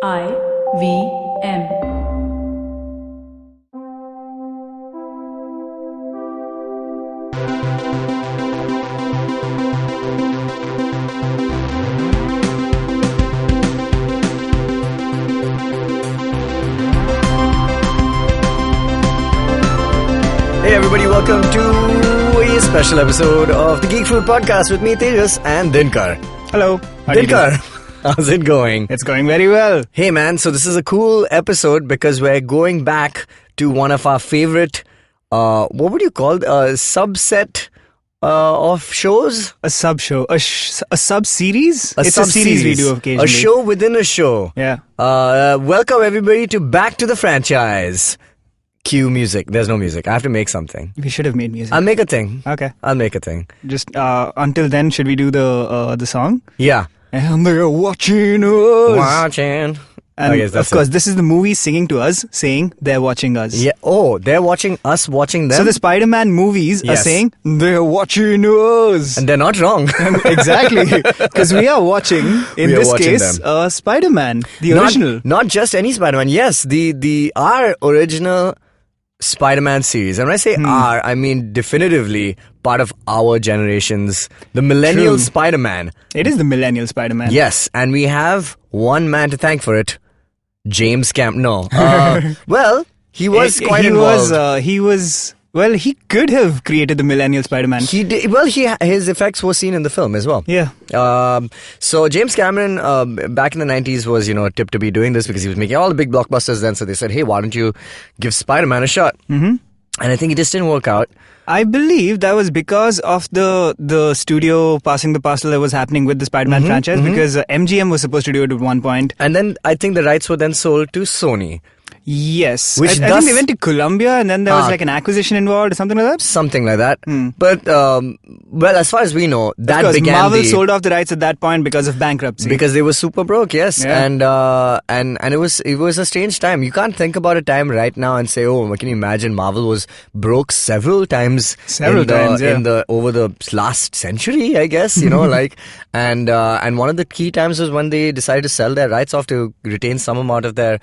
IVM. Hey everybody, welcome to a special episode of the Geek Food Podcast with me, Tejas, and Dinkar. Hello. How do you do? Dinkar, how's it going? It's going very well. Hey man, so this is a cool episode because we're going back to one of our favorite, what would you call a subset of shows? A sub-show. A sub-series? It's sub-series. a series we do occasionally. A show within a show. Yeah. Welcome everybody to Back to the Franchise. Cue music. There's no music. I have to make something. We should have made music. I'll make a thing. Okay. I'll make a thing. Just until then, should we do the song? Yeah. And they're watching us. Watching. And Okay, that's of course, it. this is the movie singing to us, saying they're watching us. Yeah. Oh, they're watching us watching them. So the Spider-Man movies are Yes. saying they're watching us. And they're not wrong. Exactly. Because we are watching, in We are this watching case, them. Spider-Man, the original. Not just any Spider-Man. Yes, our original Spider-Man series. And when I say our, I mean definitively part of our generations. The millennial True. Spider-Man. It is the millennial Spider-Man. Yes, and we have one man to thank for it. James Camp. No. Well, he was quite involved. Well, he could have created the millennial Spider-Man. He did, well, his effects were seen in the film as well. Yeah. So James Cameron, back in the 90s, was, tipped to be doing this because he was making all the big blockbusters then. So they said, hey, why don't you give Spider-Man a shot? Mm-hmm. And I think it just didn't work out. I believe that was because of the studio passing the parcel that was happening with the Spider-Man franchise, because MGM was supposed to do it at one point. And then I think the rights were then sold to Sony. Yes. Which I think they went to Columbia and then there was like an acquisition involved or something like that. Something like that. But, well, as far as we know, that Because began Marvel sold off the rights at that point because of bankruptcy. Because they were super broke, yes. Yeah. And it was a strange time. You can't think about a time right now and say, oh, can you imagine Marvel was broke several times over the last century, I guess, and one of the key times was when they decided to sell their rights off to retain some amount of their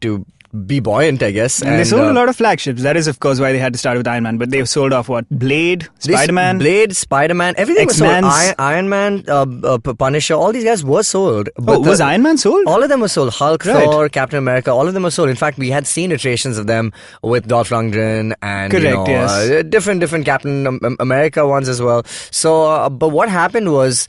to be buoyant, I guess. And they sold a lot of flagships. That is, of course, why they had to start with Iron Man. But they've sold off what? Blade, Spider-Man? Spider-Man, everything was sold. Iron Man, Punisher, all these guys were sold. But was Iron Man sold? All of them were sold. Hulk, Right. Thor, Captain America, all of them were sold. In fact, we had seen iterations of them with Dolph Lundgren and Correct, different Captain America ones as well. So, but what happened was...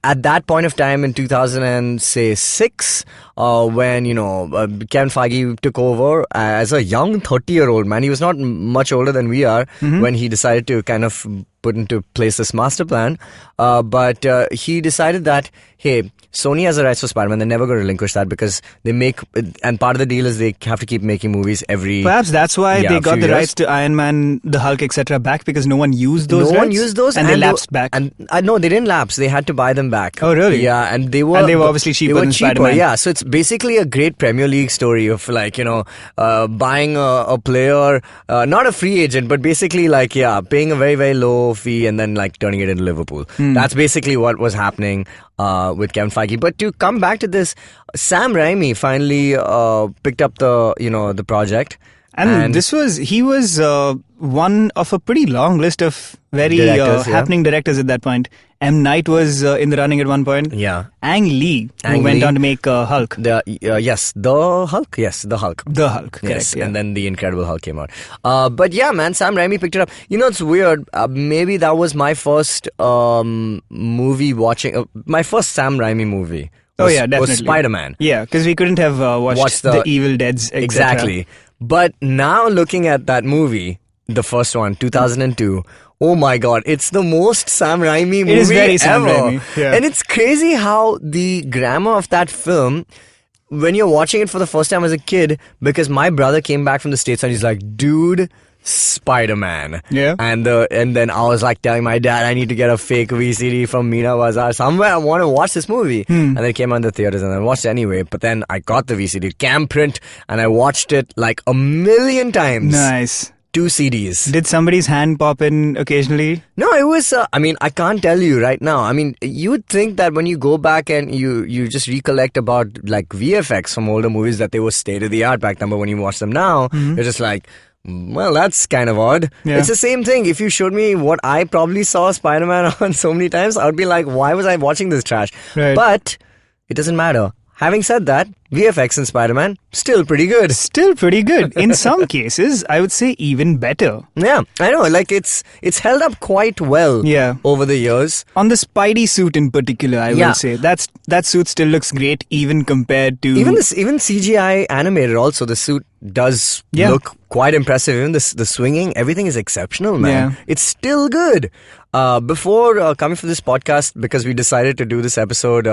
at that point of time in 2006, when, Kevin Feige took over as a young 30-year-old man, he was not much older than we are when he decided to kind of put into place this master plan. But he decided that, hey, Sony has the rights for Spider-Man. They're never going to relinquish that because they make... And part of the deal is they have to keep making movies every... Perhaps that's why they got the years. rights to Iron Man, the Hulk, etc. back, because no one used those rights. No one used those. And they lapsed back. And no, they didn't lapse. They had to buy them back. Oh, really? Yeah, and they were obviously cheaper than Spider-Man. Yeah, so it's basically a great Premier League story of buying a player, not a free agent, but basically paying a very, very low fee and then turning it into Liverpool. That's basically what was happening with Kevin Feige. But to come back to this, Sam Raimi finally picked up the project. And he was one of a pretty long list of very happening directors at that point. M. Night was in the running at one point. Yeah. Ang Lee, who went on to make Hulk. The Hulk. Yes, the Hulk. The Hulk, correct. Yes, yeah. and then the Incredible Hulk came out. But yeah, man, Sam Raimi picked it up. It's weird. Maybe that was my first movie watching. My first Sam Raimi movie. Definitely. Was Spider-Man. Yeah, because we couldn't have watched the Evil Deads, etc. Exactly. But now looking at that movie, the first one, 2002, oh my God, it's the most Sam Raimi movie It is very Sam ever. Raimi. Yeah. And it's crazy how the grammar of that film, when you're watching it for the first time as a kid, because my brother came back from the States and he's like, dude, Spider-Man. Yeah. And then I was telling my dad I need to get a fake VCD from Meena Bazaar somewhere. I want to watch this movie. And then it came on the theaters and I watched it anyway. But then I got the VCD cam print and I watched it a million times. Nice. 2 CDs. Did somebody's hand pop in occasionally? No, it was, I can't tell you right now. I mean, you would think that when you go back and you just recollect about like VFX from older movies that they were state of the art back then, but when you watch them now, you're just like, well, that's kind of odd. Yeah. It's the same thing. If you showed me what I probably saw Spider-Man on so many times, I would be like, why was I watching this trash? Right. But it doesn't matter. Having said that, VFX in Spider-Man, still pretty good. Still pretty good. In some cases, I would say even better. Yeah, I know. Like, it's held up quite well over the years. On the Spidey suit in particular, I will say. That suit still looks great even compared to... Even CGI animated also, the suit does look quite impressive. Even the swinging, everything is exceptional, man. Yeah. It's still good. Before coming for this podcast, because we decided to do this episode...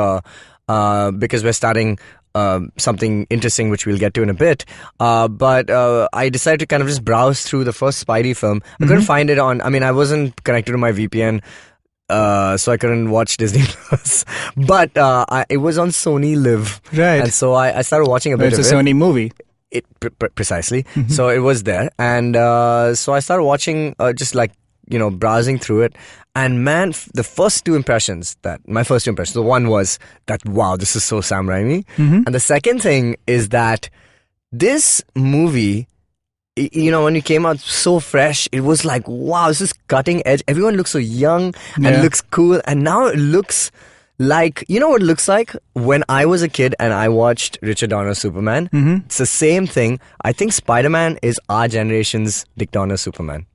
because we're starting something interesting, which we'll get to in a bit. But I decided to kind of just browse through the first Spidey film. I couldn't find it on... I mean, I wasn't connected to my VPN, so I couldn't watch Disney+. But it was on Sony Live. Right. And so I started watching a bit of it. It's a Sony movie. Precisely. So it was there. And so I started watching, just like, browsing through it. And man, my first two impressions, the one was that, wow, this is so Sam Raimi. And the second thing is that this movie, when it came out so fresh, it was like, wow, this is cutting edge. Everyone looks so young and looks cool. And now it looks like, what it looks like when I was a kid and I watched Richard Donner's Superman. It's the same thing. I think Spider-Man is our generation's Dick Donner's Superman.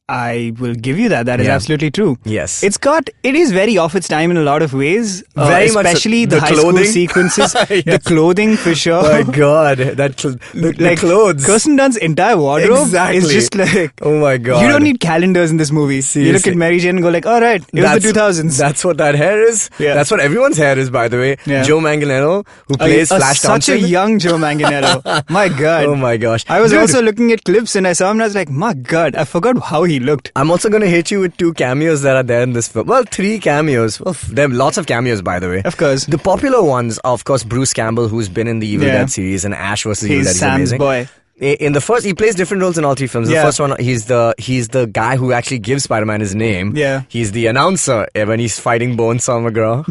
I will give you that. That is absolutely true. Yes. It is very off its time in a lot of ways. Very much especially the high clothing. School sequences. The clothing, for sure. Oh my God. The clothes. Kirsten Dunst's entire wardrobe is just like... Oh my God. You don't need calendars in this movie. Seriously. You look at Mary Jane and go like, all right, it was the 2000s. That's what that hair is. Yeah. That's what everyone's hair is, by the way. Yeah. Joe Manganiello, who plays Flash Thompson. Such a young Joe Manganiello. My God. Oh my gosh. I was also looking at clips and I saw him and I was like, my God, I forgot how he looked. I'm also going to hit you with 2 cameos that are there in this film. Well, 3 cameos. Well, there are lots of cameos, by the way. Of course. The popular ones are, of course, Bruce Campbell, who's been in the Evil Dead series, and Ash vs. Evil Dead. He's Sam's amazing. boy. In the first, he plays different roles in all 3 films. The first one, he's the guy who actually gives Spider-Man his name. Yeah. He's the announcer when he's fighting Bonesaw McGraw.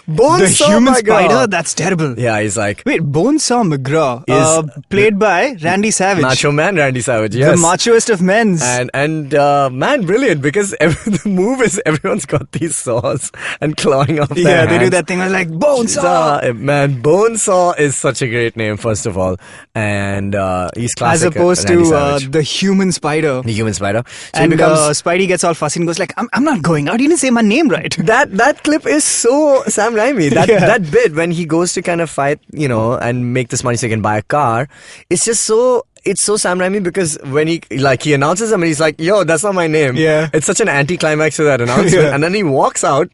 The human spider? That's terrible. Yeah, he's like... Wait, Bonesaw McGraw is played by Randy Savage. Macho Man Randy Savage, yes. The machoest of men's. And man, brilliant, because the move is everyone's got these saws and clawing off their hands. They do that thing like, Bonesaw! Man, Bonesaw is such a great name, first of all. And... he's classic. As opposed to the human spider. The human spider. So and Spidey gets all fussy and goes like, I'm not going out. You didn't say my name right. That clip is so Sam Raimi. That bit when he goes to kind of fight, and make this money so he can buy a car. It's just so... It's so Sam Raimi because when he announces him and he's like, yo, that's not my name. Yeah. It's such an anticlimax to that announcement. And then he walks out.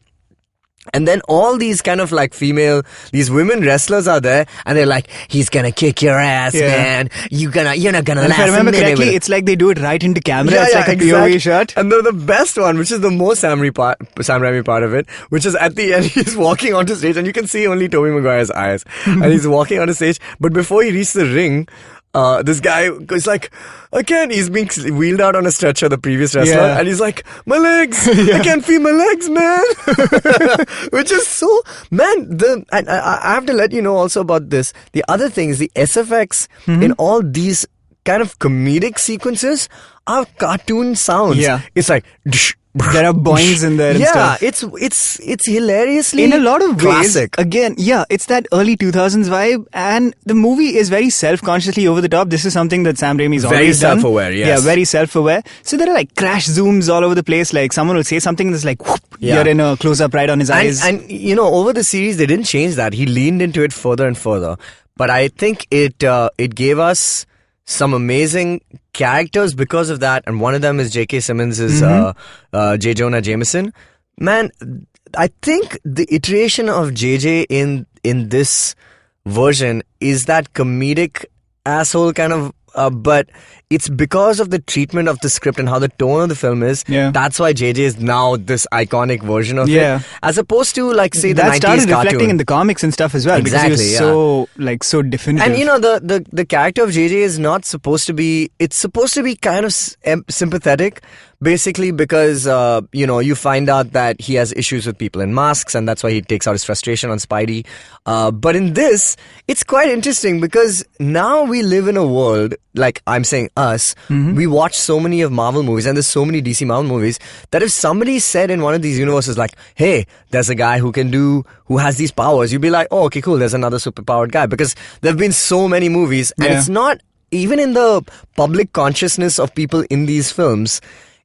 And then all these kind of like these women wrestlers are there, and they're like, he's gonna kick your ass, man. You're not gonna last a minute. If I remember correctly, it's like they do it right into camera. It's like a POV shot. And the best one, which is the most Sam Raimi part of it, which is at the end, he's walking onto stage, and you can see only Tobey Maguire's eyes. And he's walking onto stage, but before he reaches the ring, this guy goes like, again, he's being wheeled out on a stretcher, the previous wrestler, and he's like, my legs, I can't feel my legs, man. Which is so, man, I have to let you know also about this. The other thing is the SFX in all these kind of comedic sequences are cartoon sounds. Yeah. It's like, there are boings in there and stuff. It's hilariously in a lot of classic. Ways. Again, it's that early 2000s vibe, and the movie is very self-consciously over the top. This is something that Sam Raimi's always done. Very self-aware, yes. Yeah, very self-aware. So there are like crash zooms all over the place. Like someone will say something and it's like, whoop, you're in a close-up right on his eyes. And over the series, they didn't change that. He leaned into it further and further. But I think it gave us some amazing characters because of that, and one of them is J.K. Simmons' J. Jonah Jameson. Man, I think the iteration of JJ in this version is that comedic asshole kind of but it's because of the treatment of the script and how the tone of the film is. Yeah. That's why JJ is now this iconic version of Yeah. it, as opposed to like say the that 90s started cartoon. reflecting in the comics and stuff as well, Exactly, because he was so like so definitive. And you know, the character of JJ is not supposed to be. It's supposed to be kind of sympathetic, basically, because you find out that he has issues with people in masks, and that's why he takes out his frustration on Spidey. But in this, it's quite interesting because now we live in a world, like I'm saying us, we watch so many of Marvel movies, and there's so many DC Marvel movies, that if somebody said in one of these universes like, hey, there's a guy who has these powers, you'd be like, oh, okay, cool, there's another superpowered guy, because there have been so many movies, and it's not, even in the public consciousness of people in these films,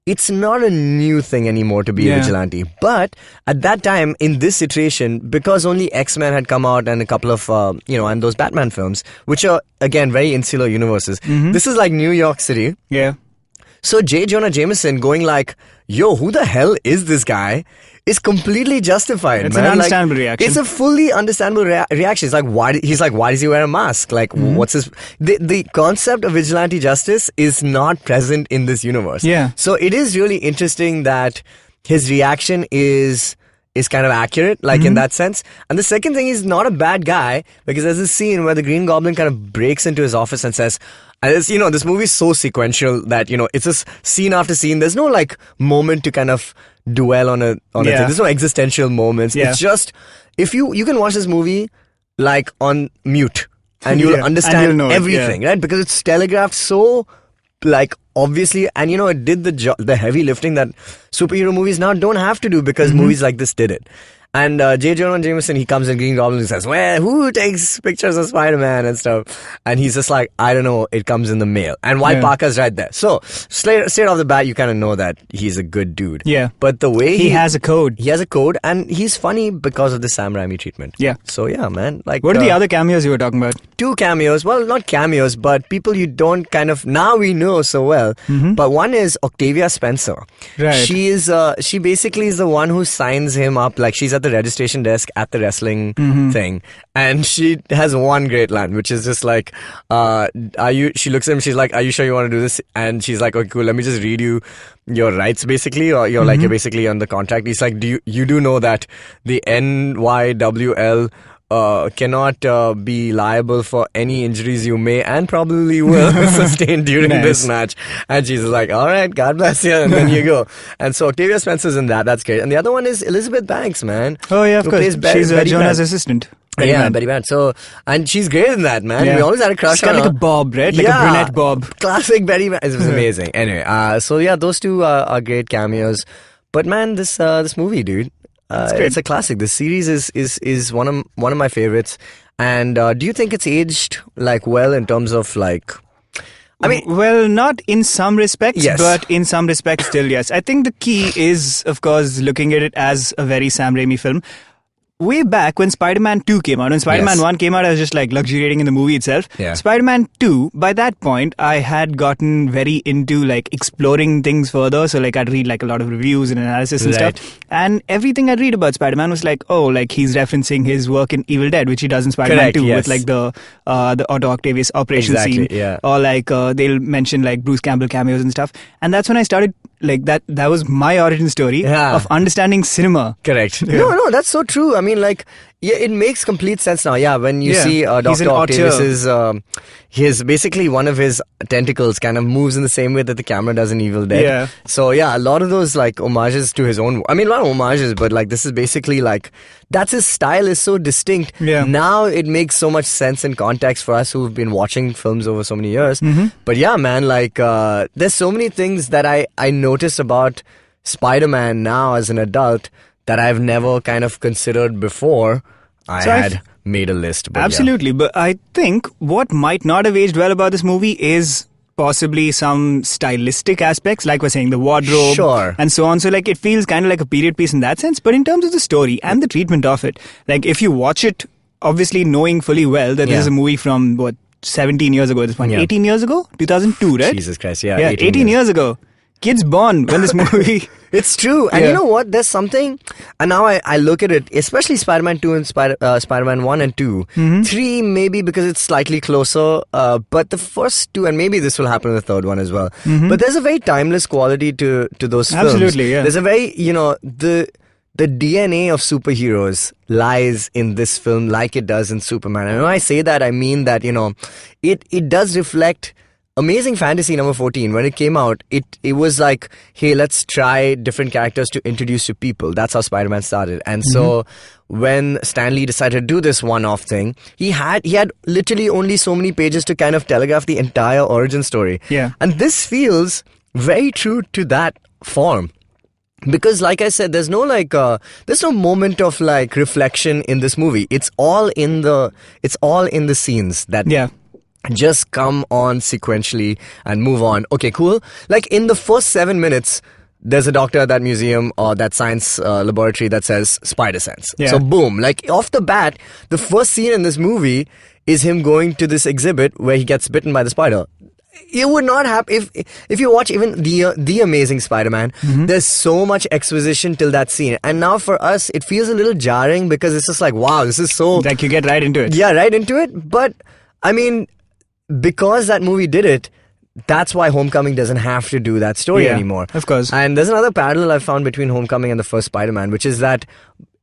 it's not a new thing anymore to be a vigilante. But at that time, in this situation, because only X-Men had come out and a couple of, and those Batman films, which are, again, very insular universes. This is like New York City. Yeah. So J. Jonah Jameson going like, yo, who the hell is this guy? Is completely justified. It's man. an understandable reaction. It's a fully understandable reaction. It's like, why does he wear a mask? Like, what's his... The concept of vigilante justice is not present in this universe. Yeah. So it is really interesting that his reaction is kind of accurate, like in that sense. And the second thing, he's not a bad guy, because there's this scene where the Green Goblin kind of breaks into his office and says... And it's, this movie is so sequential that, it's just scene after scene. There's no like moment to kind of dwell on a thing. There's no existential moments. It's just, if you can watch this movie like on mute and you'll understand and you'll know everything, right? Because it's telegraphed so like obviously, and it did the heavy lifting that superhero movies now don't have to do, because movies like this did it. And J. Jonah Jameson, he comes in Green Goblin and says, well, who takes pictures of Spider-Man and stuff? And he's just like, I don't know, it comes in the mail. And White Parker's right there. So, straight off the bat, you kind of know that he's a good dude. Yeah. But the way he has a code. He has a code, and he's funny because of the Sam Raimi treatment. Yeah. So, yeah, man. Like, what are the other cameos you were talking about? 2 cameos. Well, not cameos, but people you don't kind of, now we know so well. But one is Octavia Spencer. Right. She basically is the one who signs him up. Like, she's at the registration desk at the wrestling thing, and she has one great line, which is just like, she looks at him, she's like, are you sure you want to do this? And she's like, okay, cool, let me just read you your rights, basically, or you're like, you're basically on the contract. He's like, you do know that the NYWL cannot be liable for any injuries you may and probably will sustain during this match. And she's like, all right, God bless you, and then you go. And so Octavia Spencer's in that. That's great. And the other one is Elizabeth Banks, man. Oh yeah, of course. She's Jonah's assistant. Betty Bad. So, and she's great in that, man. We always had a crush on her. She's got like a bob, right? Like a brunette bob. Classic Betty Bad. It was amazing. Anyway, so yeah, those 2 are great cameos. But man, this movie, dude. It's a classic. The series is one of my favorites. And do you think it's aged like well in terms of like? I mean, well, not in some respects, but in some respects still yes. I think the key is, of course, looking at it as a very Sam Raimi film. Way back when Spider-Man 2 came out, when Spider-Man 1 came out, I was just like luxuriating in the movie itself. Yeah. Spider-Man 2, by that point, I had gotten very into like exploring things further. So like I'd read like a lot of reviews and analysis and stuff. And everything I'd read about Spider-Man was like, oh, like he's referencing his work in Evil Dead, which he does in Spider-Man 2 with like the Otto Octavius operation scene. Yeah. Or like they'll mention like Bruce Campbell cameos and stuff. And that's when I started like that was my origin story of understanding cinema. Correct. No, that's so true. I mean, like, yeah, it makes complete sense now. Yeah, when you see Dr. Octavius's, his basically one of his tentacles kind of moves in the same way that the camera does in Evil Dead. Yeah. So yeah, a lot of those like homages to his own. I mean, not homages, but like this is basically like that's his style is so distinct. Yeah. Now it makes so much sense in context for us who've been watching films over so many years. But yeah, man, like there's so many things that I notice about Spider-Man now as an adult that I've never kind of considered before. I had made a list. But absolutely. But I think what might not have aged well about this movie is possibly some stylistic aspects, like we're saying, the wardrobe and so on. So like it feels kind of like a period piece in that sense. But in terms of the story and the treatment of it, like if you watch it, obviously knowing fully well that this is a movie from, 17 years ago at this point. 18 years ago? 2002, right? Jesus Christ, 18 years ago. kids born when this movie... It's true. And you know what? There's something... And now I look at it, especially Spider-Man 2 and Spider-Man 1 and 2. 3 maybe because it's slightly closer. But the first two, and maybe this will happen in the third one as well. But there's a very timeless quality to those films. Absolutely, yeah. There's a very, the DNA of superheroes lies in this film like it does in Superman. And when I say that, I mean that, it does reflect... Amazing Fantasy number 14, when it came out, it was like, hey, let's try different characters to introduce to people. That's how Spider-Man started. And so when Stan Lee decided to do this one-off thing, he had literally only so many pages to kind of telegraph the entire origin story. Yeah. And this feels very true to that form. Because like I said, there's no moment of like reflection in this movie. It's all in the scenes that just come on sequentially and move on. Okay, cool. Like in the first 7 minutes, there's a doctor at that museum or that science laboratory that says Spider Sense. So boom, like off the bat, the first scene in this movie is him going to this exhibit where he gets bitten by the spider. It would not happen if you watch even the Amazing Spider-Man. There's so much exposition till that scene, and now for us it feels a little jarring because it's just like, wow, this is so like you get right into it. Yeah, right into it. But I mean, because that movie did it, that's why Homecoming doesn't have to do that story anymore. Of course. And there's another parallel I found between Homecoming and the first Spider-Man, which is that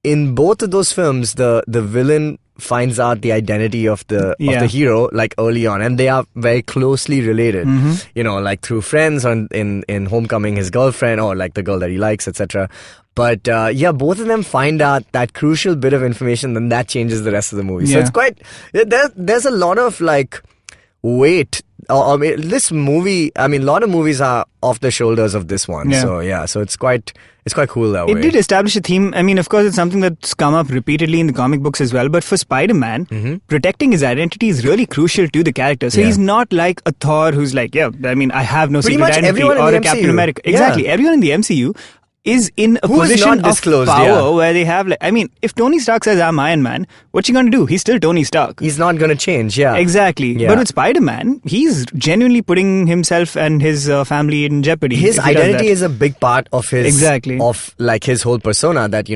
in both of those films, the villain finds out the identity of the hero like early on, and they are very closely related. Like through friends, or in Homecoming, his girlfriend, or like the girl that he likes, etc. But both of them find out that crucial bit of information, then that changes the rest of the movie. So it's quite there's a lot of like weight. This movie, I mean, a lot of movies are off the shoulders of this one. So it's quite cool that way. It did establish a theme. I mean, of course, it's something that's come up repeatedly in the comic books as well. But for Spider-Man, protecting his identity is really crucial to the character. So he's not like a Thor who's like, I have no secret identity, or a Captain America. Exactly. Everyone in the MCU is in a position of power where they have, like, I mean, if Tony Stark says, I'm Iron Man, what's he going to do? He's still Tony Stark. He's not going to change, Exactly. But with Spider-Man, he's genuinely putting himself and his family in jeopardy. His identity is a big part of his... Exactly. Of, like, his whole persona that, he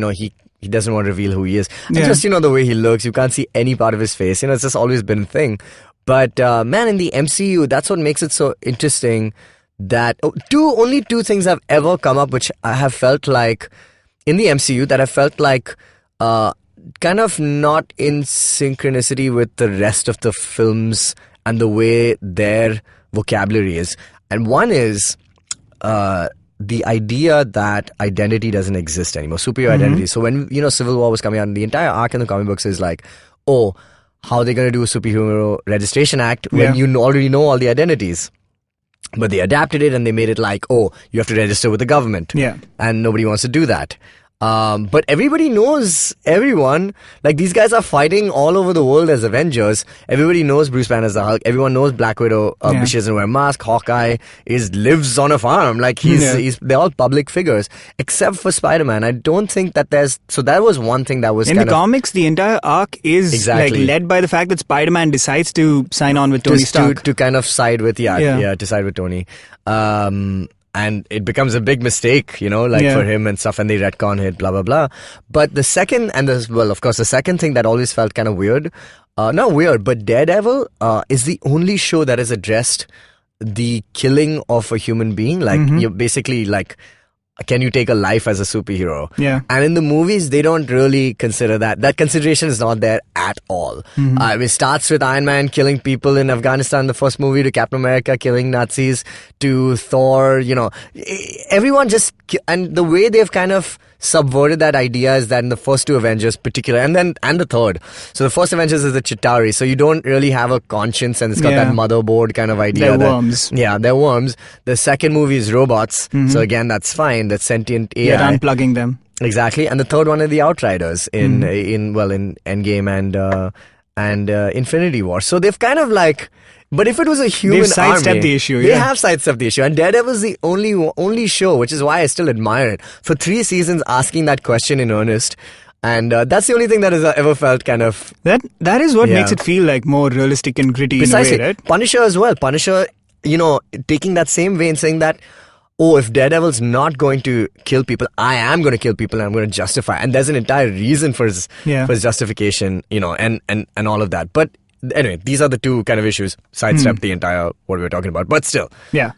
doesn't want to reveal who he is. And just, the way he looks, you can't see any part of his face. It's just always been a thing. But, man, in the MCU, that's what makes it so interesting. That only two things have ever come up which I have felt like in the MCU that I felt like kind of not in synchronicity with the rest of the films and the way their vocabulary is. And one is the idea that identity doesn't exist anymore, superior identity. So when Civil War was coming out, and the entire arc in the comic books is like, how are they going to do a superhero registration act when you already know all the identities? But they adapted it and they made it like, you have to register with the government. Yeah. And nobody wants to do that. But everybody knows everyone. Like, these guys are fighting all over the world as Avengers. Everybody knows Bruce Banner's the Hulk. Everyone knows Black Widow. She doesn't wear a mask. Hawkeye lives on a farm. Like, they're all public figures. Except for Spider-Man. I don't think that so that was one thing that was in the comics, the entire arc is like led by the fact that Spider-Man decides to sign on with Tony Stark. To kind of side with, to side with Tony. And it becomes a big mistake, for him and stuff, and they retcon it, blah, blah, blah. But the second, of course, the second thing that always felt kind of weird, not weird, but Daredevil is the only show that has addressed the killing of a human being. Like, you're basically like, can you take a life as a superhero? Yeah. And in the movies, they don't really consider that. That consideration is not there at all. It starts with Iron Man killing people in Afghanistan, the first movie, to Captain America killing Nazis, to Thor, everyone just... And the way they've kind of subverted that idea is that in the first two Avengers particular, and the third. So the first Avengers is the Chitauri, so you don't really have a conscience, and it's got that motherboard kind of idea. They're worms. Yeah, they're worms. The second movie is robots, so again, that's fine. That's sentient AI. You're unplugging them. Exactly. And the third one are the Outriders in Endgame and Infinity War. So they've kind of like... But if it was a human They've sidestepped the issue. They have sidestepped the issue. And Daredevil's the only show, which is why I still admire it, for 3 seasons asking that question in earnest. And that's the only thing that has ever felt kind of... That is what makes it feel like more realistic and gritty. Precisely. In a way, right? Punisher as well. Punisher, taking that same vein, saying that oh, if Daredevil's not going to kill people, I am going to kill people and I'm going to justify. And there's an entire reason for his justification, and all of that. But anyway, these are the two kind of issues. Sidestep the entire what we were talking about. But still. Yeah.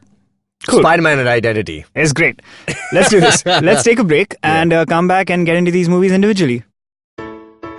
Cool. Spider-Man and identity. It's great. Let's do this. Let's take a break and come back and get into these movies individually.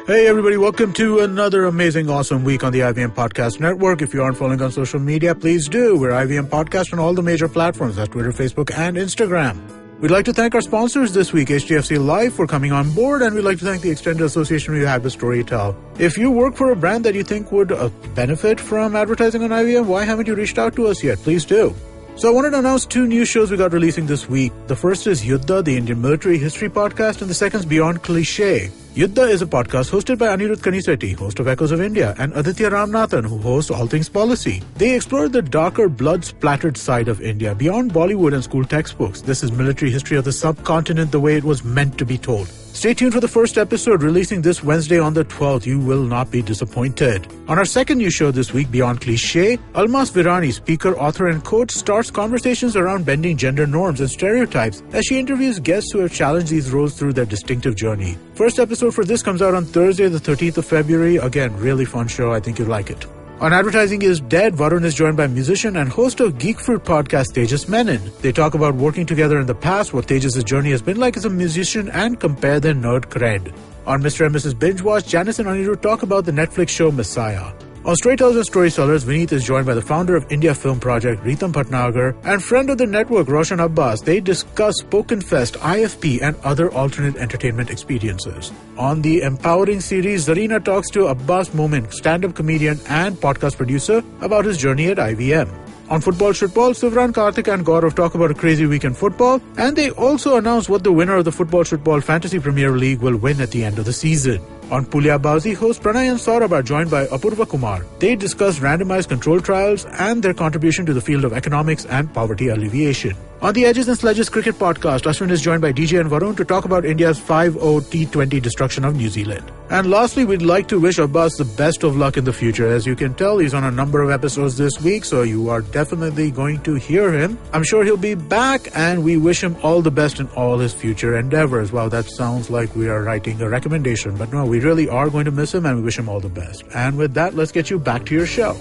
Hey everybody, welcome to another amazing, awesome week on the IVM Podcast Network. If you aren't following on social media, please do. We're IVM Podcast on all the major platforms, that's Twitter, Facebook, and Instagram. We'd like to thank our sponsors this week, HDFC Life, for coming on board, and we'd like to thank the extended association we had with Storytel. If you work for a brand that you think would benefit from advertising on IVM, why haven't you reached out to us yet? Please do. So I wanted to announce 2 new shows we got releasing this week. The first is Yuddha, the Indian Military History Podcast, and the second is Beyond Cliché. Yuddha is a podcast hosted by Anirudh Kanisetti, host of Echoes of India, and Aditya Ramnathan, who hosts All Things Policy. They explore the darker, blood-splattered side of India, beyond Bollywood and school textbooks. This is military history of the subcontinent the way it was meant to be told. Stay tuned for the first episode, releasing this Wednesday on the 12th. You will not be disappointed. On our second new show this week, Beyond Cliché, Almas Virani, speaker, author, and coach, starts conversations around bending gender norms and stereotypes as she interviews guests who have challenged these roles through their distinctive journey. First episode for this comes out on Thursday, the 13th of February. Again, really fun show. I think you'll like it. On Advertising is Dead, Varun is joined by musician and host of Geek Fruit podcast, Tejas Menon. They talk about working together in the past, what Tejas' journey has been like as a musician, and compare their nerd cred. On Mr. and Mrs. Binge Watch, Janice and Anirudh talk about the Netflix show Messiah. On Storytellers and Storysellers, Vineet is joined by the founder of India Film Project, Ritam Bhatnagar, and friend of the network, Roshan Abbas. They discuss Spoken Fest, IFP, and other alternate entertainment experiences. On the Empowering series, Zarina talks to Abbas Momin, stand-up comedian and podcast producer, about his journey at IVM. On Football Shitball, Sivran, Karthik and Gaurav talk about a crazy week in football, and they also announce what the winner of the Football Shitball Fantasy Premier League will win at the end of the season. On Pulya Bazi, host Pranay and Saurabh are joined by Apurva Kumar. They discuss randomized control trials and their contribution to the field of economics and poverty alleviation. On the Edges and Sledges Cricket Podcast, Ashwin is joined by DJ and Varun to talk about India's 5-0 T20 destruction of New Zealand. And lastly, we'd like to wish Abbas the best of luck in the future. As you can tell, he's on a number of episodes this week, so you are definitely going to hear him. I'm sure he'll be back, and we wish him all the best in all his future endeavors. Wow, that sounds like we are writing a recommendation, but no, we really are going to miss him, and we wish him all the best. And with that, let's get you back to your show.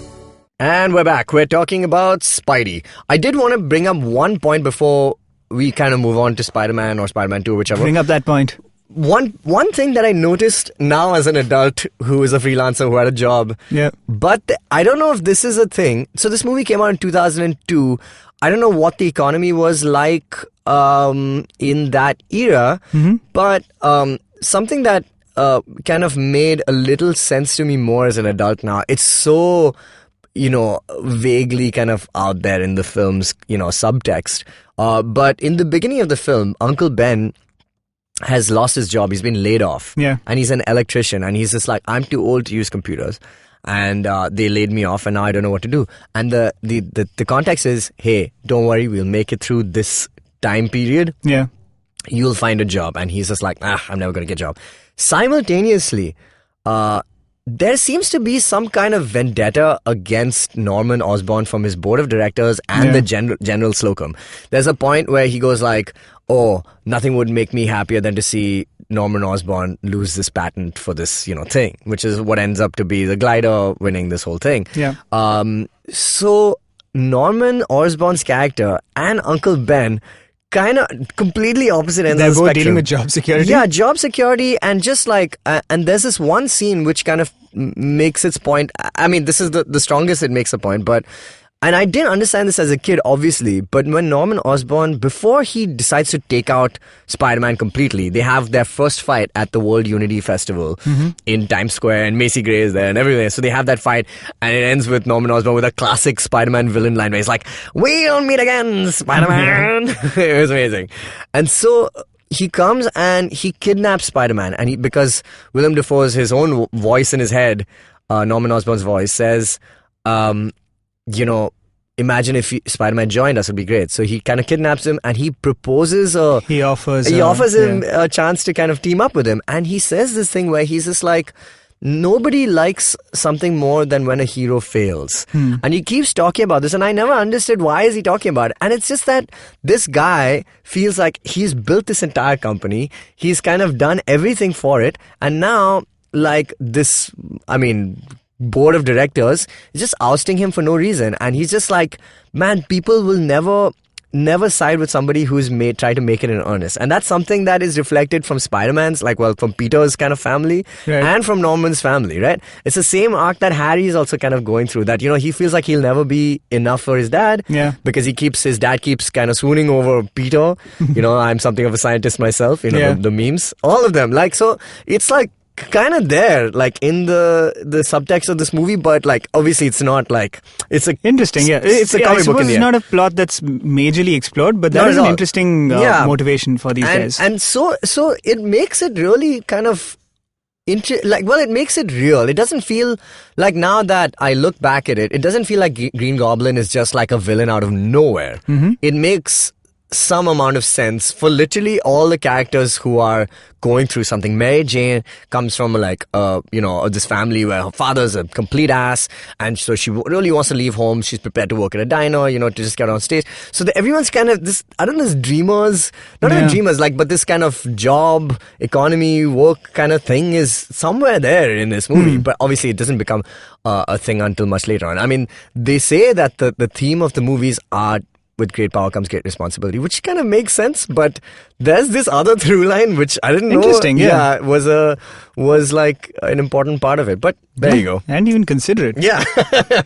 And we're back. We're talking about Spidey. I did want to bring up one point before we kind of move on to Spider-Man or Spider-Man 2, whichever. Bring up that point. One thing that I noticed now as an adult who is a freelancer who had a job, but I don't know if this is a thing. So this movie came out in 2002. I don't know what the economy was like in that era, but something that kind of made a little sense to me more as an adult now. It's so, vaguely kind of out there in the film's, subtext. But in the beginning of the film, Uncle Ben has lost his job. He's been laid off. Yeah. And he's an electrician. And he's just like, I'm too old to use computers. And they laid me off and now I don't know what to do. And the context is, hey, don't worry, we'll make it through this time period. Yeah. You'll find a job. And he's just like, I'm never going to get a job. Simultaneously, there seems to be some kind of vendetta against Norman Osborn from his board of directors and the General Slocum. There's a point where he goes like, oh, nothing would make me happier than to see Norman Osborn lose this patent for this, thing, which is what ends up to be the glider winning this whole thing. Yeah. So Norman Osborn's character and Uncle Ben kind of completely opposite ends of the spectrum. They're both dealing with job security? Yeah, job security, and just like, and there's this one scene which kind of makes its point. I mean, this is the strongest it makes a point, but, and I didn't understand this as a kid, obviously, but when Norman Osborn, before he decides to take out Spider-Man completely, they have their first fight at the World Unity Festival in Times Square, and Macy Gray is there and everywhere. So they have that fight, and it ends with Norman Osborn with a classic Spider-Man villain line where he's like, "We don't meet again, Spider-Man." It was amazing. And so he comes and he kidnaps Spider-Man, and because Willem Dafoe's his own voice in his head, Norman Osborn's voice says, imagine if Spider-Man joined us, it'd be great. So he kind of kidnaps him and he proposes He offers him a chance to kind of team up with him. And he says this thing where he's just like, nobody likes something more than when a hero fails. And he keeps talking about this, and I never understood why is he talking about it. And it's just that this guy feels like he's built this entire company. He's kind of done everything for it. And now, like this, board of directors is just ousting him for no reason. And he's just like, man, people will never side with somebody who's tried to make it in earnest. And that's something that is reflected from Spider-Man's, from Peter's kind of family, and from Norman's family, right? It's the same arc that Harry is also kind of going through, that, he feels like he'll never be enough for his dad, because his dad keeps kind of swooning over Peter. I'm something of a scientist myself, the memes, all of them. So it's like, kind of there, in the subtext of this movie, but obviously it's not it's a interesting. It's a comic book. It's not a plot that's majorly explored, but that is an interesting motivation for these guys. And so it makes it really kind of it makes it real. It doesn't feel like, now that I look back at it, it doesn't feel like Green Goblin is just like a villain out of nowhere. It makes some amount of sense for literally all the characters who are going through something. Mary Jane comes from this family where her father's a complete ass, and so she really wants to leave home. She's prepared to work at a diner, to just get on stage. So everyone's kind of this, I don't know, this dreamers, not even dreamers, but this kind of job, economy, work kind of thing is somewhere there in this movie. But obviously it doesn't become a thing until much later on. They say that the theme of the movies are, with great power comes great responsibility, which kind of makes sense, but there's this other through line which I didn't know. Interesting, yeah. Was like an important part of it. But there you go. And even consider it. Yeah.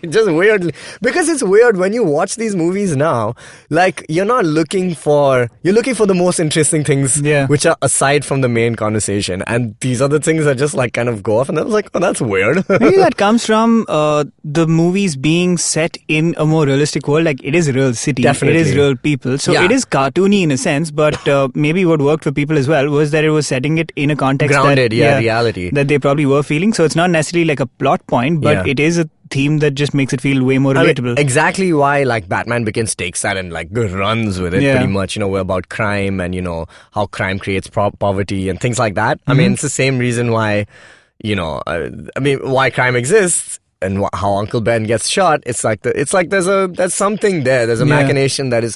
Just weirdly. Because it's weird when you watch these movies now, you're looking for the most interesting things, which are aside from the main conversation. And these other things are just kind of go off, and I was like, oh, that's weird. Maybe that comes from the movies being set in a more realistic world. It is a real city. Definitely. It is real people. So it is cartoony in a sense, but maybe what worked for people as well was that it was setting it in a context grounded, reality. That they probably were feeling. So it's not necessarily a plot point, but it is a theme that just makes it feel way more relatable. Exactly why Batman Begins takes that and runs with it pretty much. We're about crime and how crime creates poverty and things like that. It's the same reason why why crime exists. And how Uncle Ben gets shot, it's like there's something there. There's a machination that is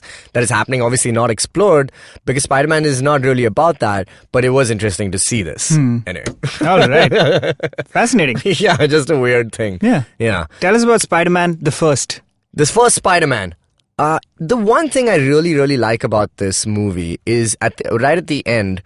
happening. Obviously not explored, because Spider-Man is not really about that. But it was interesting to see this. Anyway, all right, fascinating. Yeah, just a weird thing. Yeah. Tell us about Spider-Man, this first Spider-Man. The one thing I really, really like about this movie is right at the end.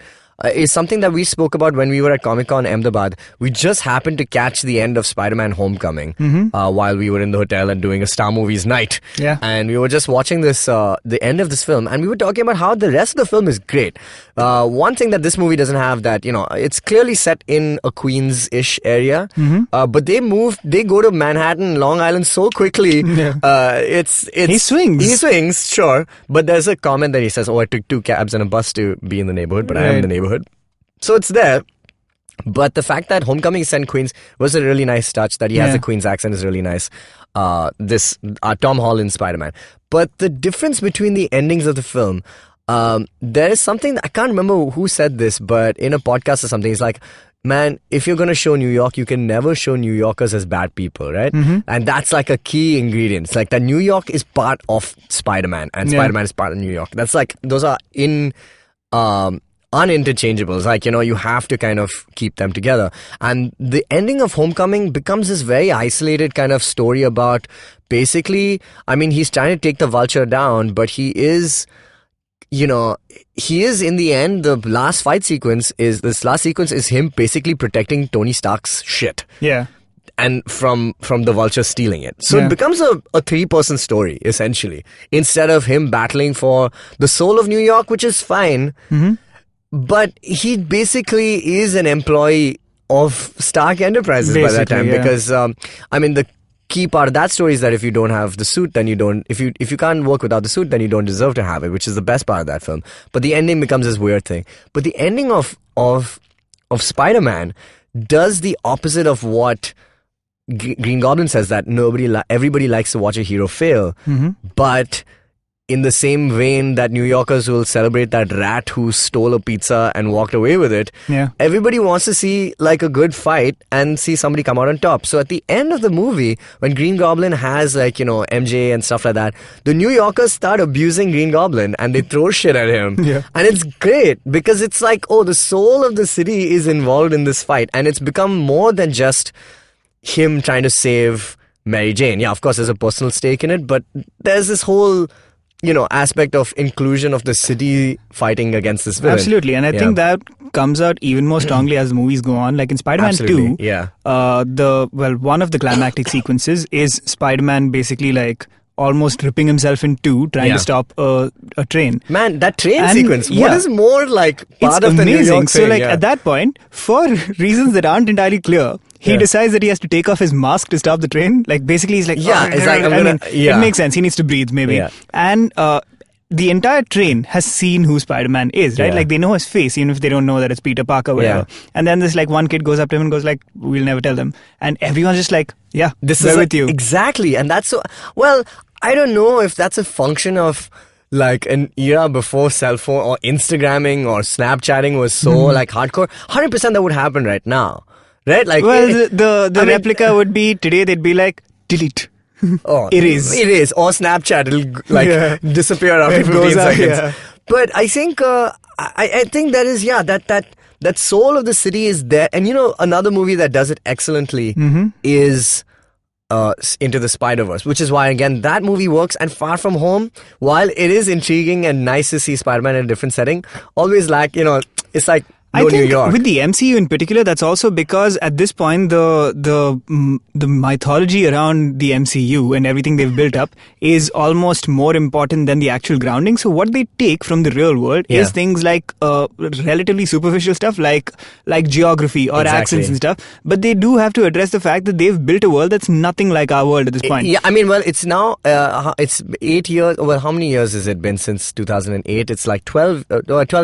Is something that we spoke about when we were at Comic-Con Ahmedabad. We just happened to catch the end of Spider-Man Homecoming while we were in the hotel and doing a Star Movies night. Yeah. And we were just watching the end of this film, and we were talking about how the rest of the film is great. One thing that this movie doesn't have, that, it's clearly set in a Queens-ish area, but they go to Manhattan, Long Island so quickly. He swings, sure. But there's a comment that he says, I took 2 cabs and a bus to be in the neighborhood, but I am in the neighborhood. So it's there. But the fact that Homecoming is set in Queens was a really nice touch. That he has a Queens accent is really nice. Tom Holland Spider-Man. But the difference between the endings of the film, there is something, I can't remember who said this, but in a podcast or something, it's like, man, if you're going to show New York, you can never show New Yorkers as bad people, right? And that's a key ingredient. It's that New York is part of Spider-Man, and Spider-Man is part of New York. That's those are uninterchangeable. You have to kind of keep them together. And the ending of Homecoming becomes this very isolated kind of story about, basically, he's trying to take the Vulture down, but he is in the end, the last sequence is him basically protecting Tony Stark's shit. Yeah. And from the Vulture stealing it. So it becomes a 3-person story, essentially. Instead of him battling for the soul of New York, which is fine. But he basically is an employee of Stark Enterprises by that time. Because, the key part of that story is that if you don't have the suit, then you don't, if you can't work without the suit, then you don't deserve to have it, which is the best part of that film. But the ending becomes this weird thing. But the ending of Spider-Man does the opposite of what Green Goblin says, that everybody likes to watch a hero fail. But in the same vein that New Yorkers will celebrate that rat who stole a pizza and walked away with it, everybody wants to see like a good fight and see somebody come out on top. So at the end of the movie, when Green Goblin has like, MJ and stuff like that, the New Yorkers start abusing Green Goblin and they throw shit at him. And it's great because it's like, oh, the soul of the city is involved in this fight, and it's become more than just him trying to save Mary Jane. Yeah, of course there's a personal stake in it, but there's this whole aspect of inclusion of the city fighting against this villain. Absolutely, and I think that comes out even more strongly as the movies go on. Like in Spider-Man 2, one of the climactic sequences is Spider-Man basically like almost ripping himself in two, trying to stop a train. Man, that train sequence, what is more like part of the New York thing? So like at that point, for reasons that aren't entirely clear, he decides that he has to take off his mask to stop the train. Like basically he's like, it makes sense. He needs to breathe maybe. Yeah. And the entire train has seen who Spider-Man is, right? Like they know his face, even if they don't know that it's Peter Parker or whatever. And then this like one kid goes up to him and goes like, we'll never tell them. And everyone's just like, this is with you. Exactly. And that's so, well, I don't know if that's a function of like an era before cell phone or Instagramming or Snapchatting was so like hardcore. 100% that would happen right now. Right? Like, well, the replica would be today. They'd be like, delete. Oh, it is. Or Snapchat. It'll like disappear after 15 seconds. But I think I think that is that soul of the city is there. And another movie that does it excellently is Into the Spider-Verse, which is why again that movie works. And Far From Home, while it is intriguing and nice to see Spider-Man in a different setting, always it's like. I think with the MCU in particular, that's also because at this point the mythology around the MCU and everything they've built up is almost more important than the actual grounding. So what they take from the real world is things like relatively superficial stuff like geography or accents and stuff. But they do have to address the fact that they've built a world that's nothing like our world at this point. Yeah, I mean, well, it's now it's 8 years. Well, how many years has it been since 2008? It's like 12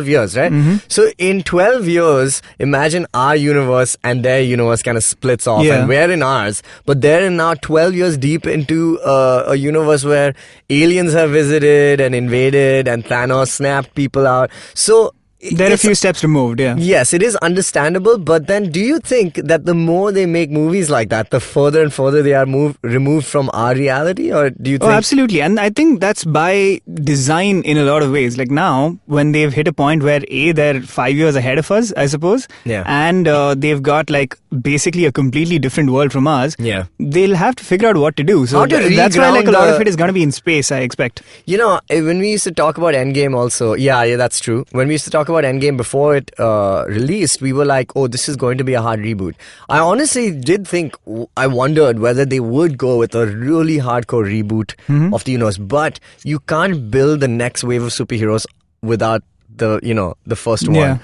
years, right? So in 12 years, imagine our universe and their universe kind of splits off, and we're in ours, but they're now 12 years deep into a universe where aliens have visited and invaded and Thanos snapped people out. So they're a few steps removed, Yes, it is understandable, but then do you think that the more they make movies like that, the further and further they are removed from our reality? Or do you think... Oh, absolutely. And I think that's by design in a lot of ways. Like now, when they've hit a point where they're 5 years ahead of us, I suppose, and they've got like basically a completely different world from ours, they'll have to figure out what to do. So that's why like a lot of it is going to be in space, I expect. When we used to talk about Endgame also, that's true. When we used to talk about Endgame before it released, we were like, oh, this is going to be a hard reboot. I honestly did think, I wondered whether they would go with a really hardcore reboot of the universe, but you can't build the next wave of superheroes without the first one.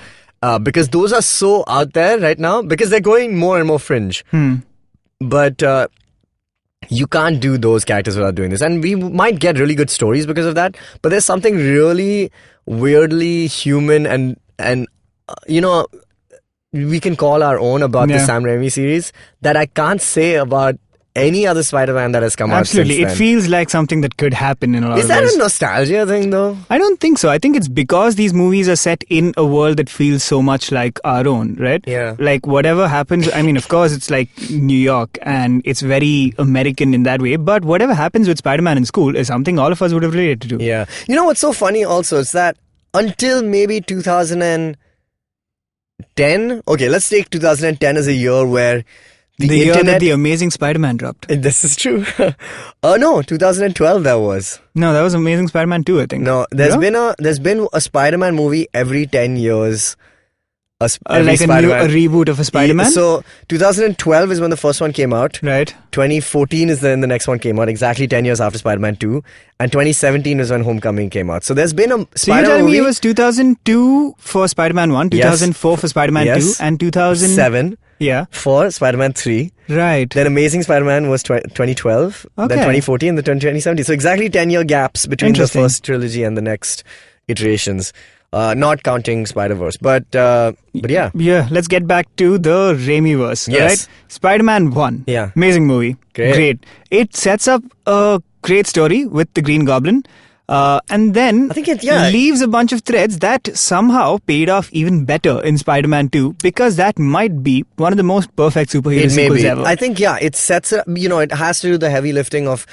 Because those are so out there right now, because they're going more and more fringe. But you can't do those characters without doing this. And we might get really good stories because of that, but there's something really weirdly human and we can call our own about the Sam Raimi series that I can't say about any other Spider-Man that has come out since then. It feels like something that could happen in a lot of ways. Is that a nostalgia thing though? I don't think so. I think it's because these movies are set in a world that feels so much like our own, right? Yeah. Like whatever happens, I mean, of course it's like New York and it's very American in that way, but whatever happens with Spider-Man in school is something all of us would have related to. Yeah. You know what's so funny also is that until maybe 2010, okay, let's take 2010 as a year where the year that the Amazing Spider-Man dropped. This is true. No, 2012 that was. No, that was Amazing Spider-Man 2, I think. No, there's been a Spider-Man movie every 10 years. Like a reboot of a Spider-Man? So 2012 is when the first one came out. Right. 2014 is when the next one came out, exactly 10 years after Spider-Man 2. And 2017 is when Homecoming came out. So there's been a Spider-Man movie. So you're telling me it was 2002 for Spider-Man 1, 2004 for Spider-Man 2, and 2007 for Spider-Man 3. Right. Then Amazing Spider-Man was 2012. Then 2014, then 2017. So exactly 10-year gaps between the first trilogy and the next iterations. Not counting Spider-Verse, but yeah. Yeah, let's get back to the Raimi-verse, right? Spider-Man 1. Yeah. Amazing movie. Great. It sets up a great story with the Green Goblin. And then I think leaves a bunch of threads that somehow paid off even better in Spider-Man 2, because that might be one of the most perfect superhero sequels ever. I think, it sets it, it has to do the heavy lifting of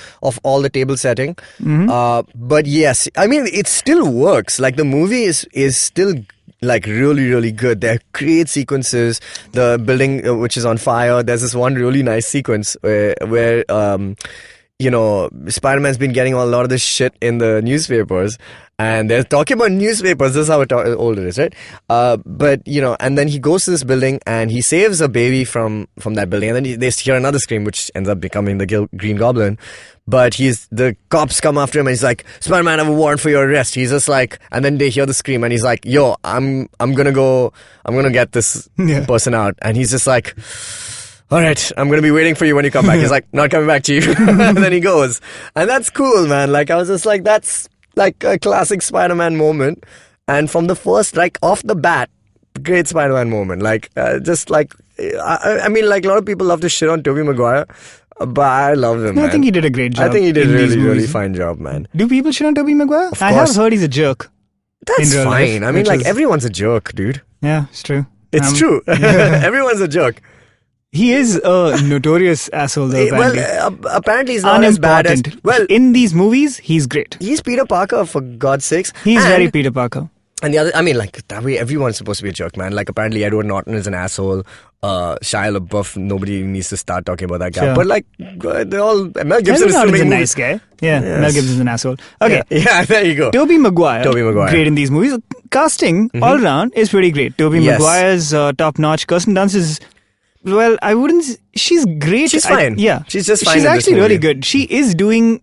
all the table setting. But yes, I mean, it still works. Like, the movie is still like really, really good. There are great sequences. The building which is on fire, there's this one really nice sequence where Spider-Man's been getting a lot of this shit in the newspapers, and they're talking about newspapers. This is how old it is, right? But and then he goes to this building and he saves a baby from that building, and then they hear another scream, which ends up becoming the Green Goblin. But the cops come after him and he's like, Spider-Man, I have a warrant for your arrest. He's just like, and then they hear the scream and he's like, yo, I'm gonna get this person out. And he's just like, all right, I'm going to be waiting for you when you come back. He's like, not coming back, Chief. And then he goes. And that's cool, man. Like, I was just like, that's like a classic Spider-Man moment. And from the first, like, off the bat, great Spider-Man moment. Like, just like, I mean, like, a lot of people love to shit on Tobey Maguire. But I love him, man. I think he did a great job. I think he did a really, really fine job, man. Do people shit on Tobey Maguire? I have heard he's a jerk. That's fine. I mean, like, everyone's a jerk, dude. Yeah, it's true. It's true. Everyone's a jerk. He is a notorious asshole, though, apparently. Well, apparently he's not as bad as... Well, in these movies, he's great. He's Peter Parker, for God's sakes. He's very Peter Parker. And the other... I mean, like, that way everyone's supposed to be a jerk, man. Like, apparently Edward Norton is an asshole. Shia LaBeouf, nobody needs to start talking about that guy. Sure. But, like, they're all... Mel Gibson is still making a nice guy. Yeah, yes. Mel Gibson's an asshole. Okay. Yeah, there you go. Tobey Maguire. Great in these movies. Casting, all around, is pretty great. Tobey Maguire's top-notch. Kirsten Dunst is... Well, I wouldn't... She's great. She's fine. She's just fine. She's actually really good. She is doing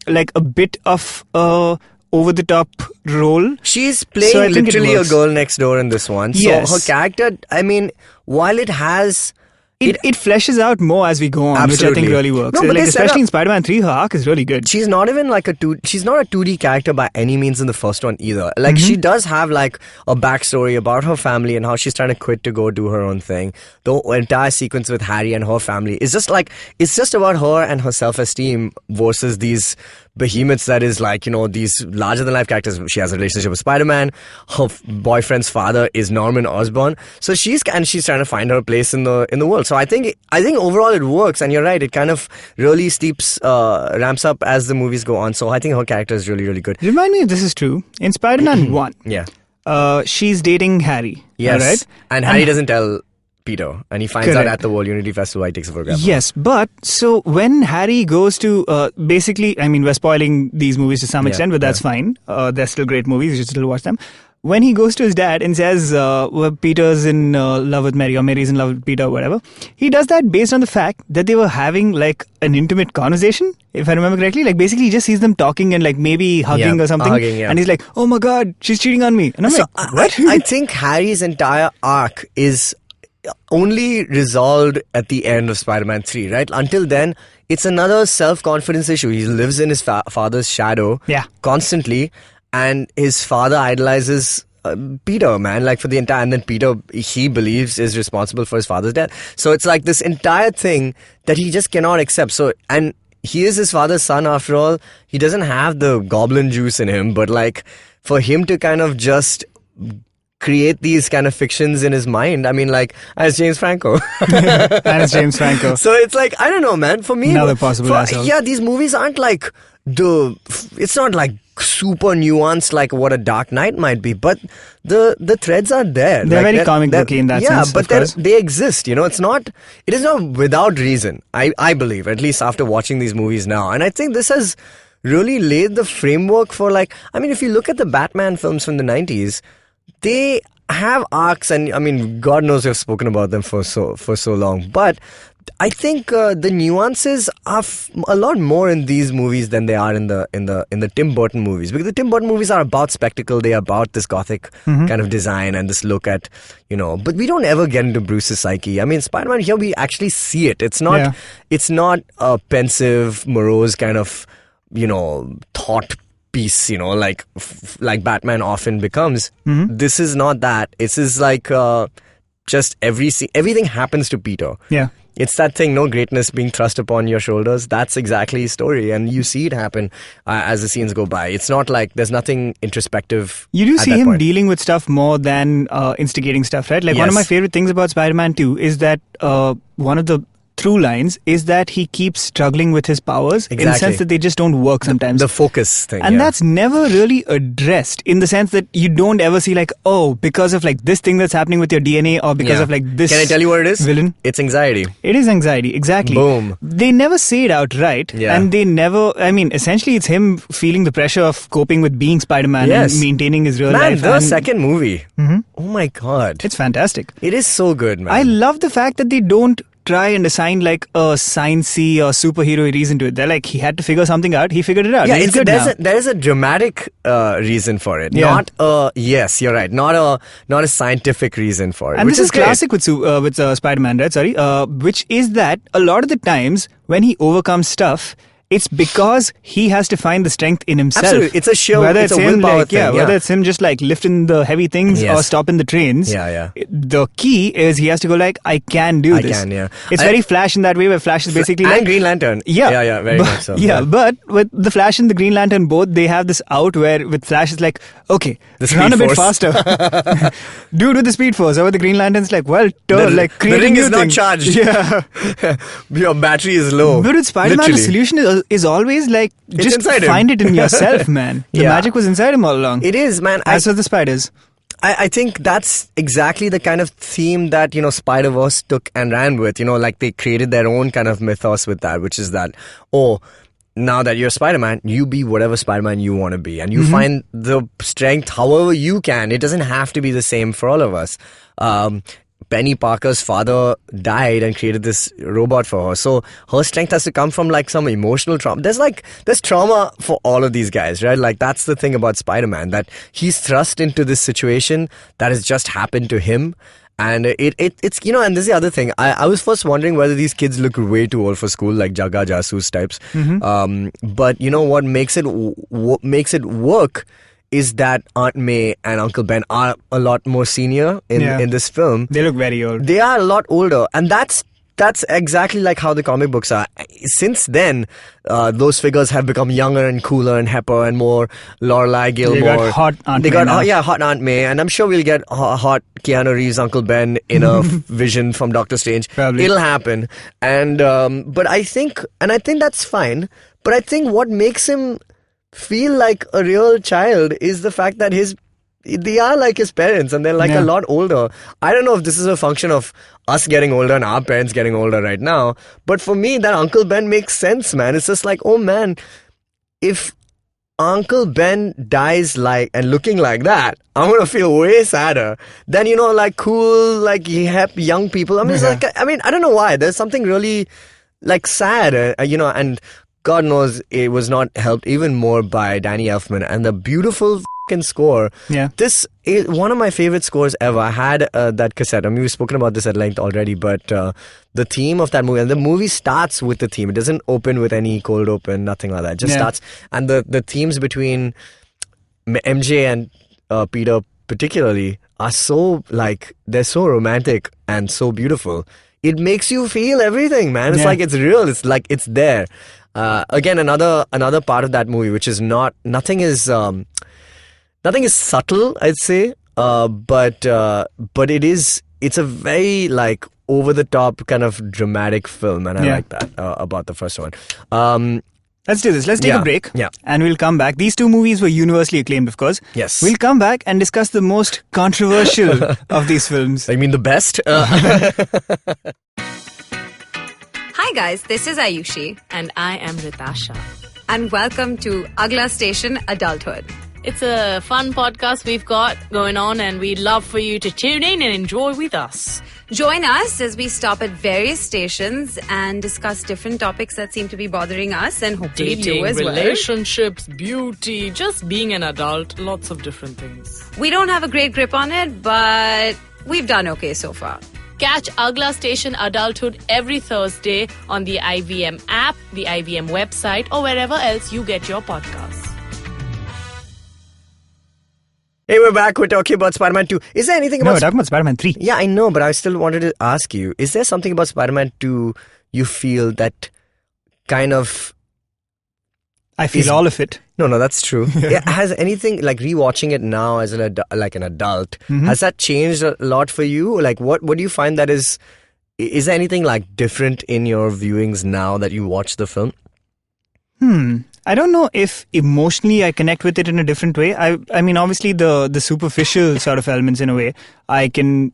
like a bit of over-the-top role. She's playing literally a girl next door in this one. So her character, I mean, while it has... It fleshes out more as we go on, absolutely. Which I think really works. No, but like, especially in Spider-Man 3, her arc is really good. She's not even like she's not a 2D character by any means in the first one either. Like, she does have like a backstory about her family and how she's trying to quit to go do her own thing. The entire sequence with Harry and her family is just like, it's just about her and her self-esteem versus these behemoths that is like, these larger-than-life characters. She has a relationship with Spider-Man. Her boyfriend's father is Norman Osborn. So she's trying to find her place in the world. So I think overall it works, and you're right, it kind of really ramps up as the movies go on. So I think her character is really, really good. Remind me if this is true. In Spider-Man 1, she's dating Harry. Yes. Right? And Harry doesn't tell Peter, and he finds out at the World Unity Festival. He takes a photograph. Yes, but so when Harry goes to basically, I mean, we're spoiling these movies to some extent, but that's fine. They're still great movies. You should still watch them. When he goes to his dad and says, well, Peter's in love with Mary, or Mary's in love with Peter, or whatever, he does that based on the fact that they were having like an intimate conversation, if I remember correctly. Like, basically he just sees them talking and like maybe hugging or something. And he's like, oh my God, she's cheating on me. And I'm like, what? I think Harry's entire arc is only resolved at the end of Spider-Man 3, right? Until then, it's another self-confidence issue. He lives in his father's shadow constantly, and his father idolizes Peter, man, like for the entire... And then Peter, he believes, is responsible for his father's death. So it's like this entire thing that he just cannot accept. So, and he is his father's son after all. He doesn't have the goblin juice in him, but like for him to kind of just create these kind of fictions in his mind. I mean, like, as James Franco. As James Franco. So it's like, I don't know, man. For me... Another possible asshole. Yeah, these movies aren't like it's not like super nuanced like what a Dark Knight might be, but the threads are there. They're very comic booky in that sense. Yeah, but they exist, it is not without reason, I believe, at least after watching these movies now. And I think this has really laid the framework for, like, I mean, if you look at the Batman films from the 90s, they have arcs, and I mean, God knows we've spoken about them for so long, but I think the nuances are a lot more in these movies than they are in the Tim Burton movies, because the Tim Burton movies are about spectacle. They are about this gothic kind of design and this look at, but we don't ever get into Bruce's psyche. I mean, Spider-Man here, we actually see it. It's not a pensive, morose kind of, thought piece, like Batman often becomes. This is not that. This is like just everything happens to Peter. Yeah. It's that thing, no greatness being thrust upon your shoulders. That's exactly his story. And you see it happen as the scenes go by. It's not like there's nothing introspective. You do see him point. dealing with stuff more than instigating stuff, right? Like one of my favorite things about Spider-Man 2 is that one of the through lines is that he keeps struggling with his powers in the sense that they just don't work sometimes. The focus thing. And that's never really addressed in the sense that you don't ever see like, oh, because of like this thing that's happening with your DNA or because of like this. Can I tell you what it is? Villain. It's anxiety. It is anxiety, exactly. Boom. They never say it outright. Yeah. And they never, I mean, essentially it's him feeling the pressure of coping with being Spider-Man and maintaining his real life. Man, the second movie. Mm-hmm. Oh my God. It's fantastic. It is so good, man. I love the fact that they don't try and assign like a sciencey or superhero reason to it. They're like, he had to figure something out. He figured it out. Yeah, there is a dramatic reason for it. Yeah. Not a yes, you're right. Not a scientific reason for it. And which this is great. classic with Spider-Man, right? Sorry, which is that a lot of the times when he overcomes stuff, it's because he has to find the strength in himself. Absolutely. It's a show. Whether it's a him willpower like, thing. whether it's him just like lifting the heavy things or stopping the trains. Yeah. The key is he has to go like, I can do this. It's very Flash in that way, where Flash is basically and like Green Lantern. Yeah, very much so. Yeah, but with the Flash and the Green Lantern both, they have this out where with Flash it's like, okay, run a bit faster. Dude with the Speed Force. Or with the Green Lantern's like, well, like the create ring a new is thing. not charged. Yeah. Your battery is low. But with Spider-Man, the solution is always like, just find it in yourself, man. The magic was inside him all along. It is, man. As are the spiders. I think that's exactly the kind of theme that, Spider-Verse took and ran with. Like they created their own kind of mythos with that, which is that, now that you're Spider-Man, you be whatever Spider-Man you want to be. And you find the strength however you can. It doesn't have to be the same for all of us. Penny Parker's father died and created this robot for her. So her strength has to come from like some emotional trauma. There's trauma for all of these guys, right? Like that's the thing about Spider-Man, that he's thrust into this situation that has just happened to him. And it's and this is the other thing. I was first wondering whether these kids look way too old for school, like Jaga Jasoos types. But what makes it work is that Aunt May and Uncle Ben are a lot more senior in this film. They look very old. They are a lot older, and that's exactly like how the comic books are. Since then, those figures have become younger and cooler and happier and more Lorelai Gilmore. They got hot Aunt May. Hot Aunt May, and I'm sure we'll get hot Keanu Reeves Uncle Ben in a vision from Doctor Strange. Probably. It'll happen, and but I think that's fine. But I think what makes him feel like a real child is the fact that they are like his parents and they're like a lot older. I don't know if this is a function of us getting older and our parents getting older right now, but for me that Uncle Ben makes sense, man. It's just like, oh man, if Uncle Ben dies like and looking like that, I'm gonna feel way sadder than like cool, like hip young people. I mean, it's like, I don't know why. There's something really like sad, and God knows it was not helped even more by Danny Elfman and the beautiful fucking score. Yeah. This is one of my favorite scores ever. I had that cassette. We've spoken about this at length already, but the theme of that movie, and the movie starts with the theme. It doesn't open with any cold open, nothing like that. It just starts. And the themes between MJ and Peter particularly are so, like, they're so romantic and so beautiful. It makes you feel everything, man. It's like it's real. It's like it's there. Again, another part of that movie, which is nothing is subtle, I'd say, but it's a very like over the top kind of dramatic film, and I like that about the first one. Let's do this. Let's take a break, and we'll come back. These two movies were universally acclaimed, of course. Yes. We'll come back and discuss the most controversial of these films. I mean, the best. Hi guys, this is Ayushi. And I am Ritasha. And welcome to Agla Station Adulthood. It's a fun podcast we've got going on, and we'd love for you to tune in and enjoy with us. Join us as we stop at various stations and discuss different topics that seem to be bothering us, and hopefully Dating, you as well. relationships, beauty, just being an adult, lots of different things. We don't have a great grip on it, but we've done okay so far. Catch Agla Station Adulthood every Thursday on the IVM app, the IVM website, or wherever else you get your podcasts. Hey, we're back. We're talking about Spider-Man 2. Is there anything about... No, we're talking about Spider-Man 3. Yeah, I know, but I still wanted to ask you, is there something about Spider-Man 2 you feel that kind of... I feel all of it. No, that's true. Has anything, like rewatching it now as an adult, has that changed a lot for you? Like, what do you find that is there anything like different in your viewings now that you watch the film? I don't know if emotionally I connect with it in a different way. I mean, obviously the superficial sort of elements in a way, I can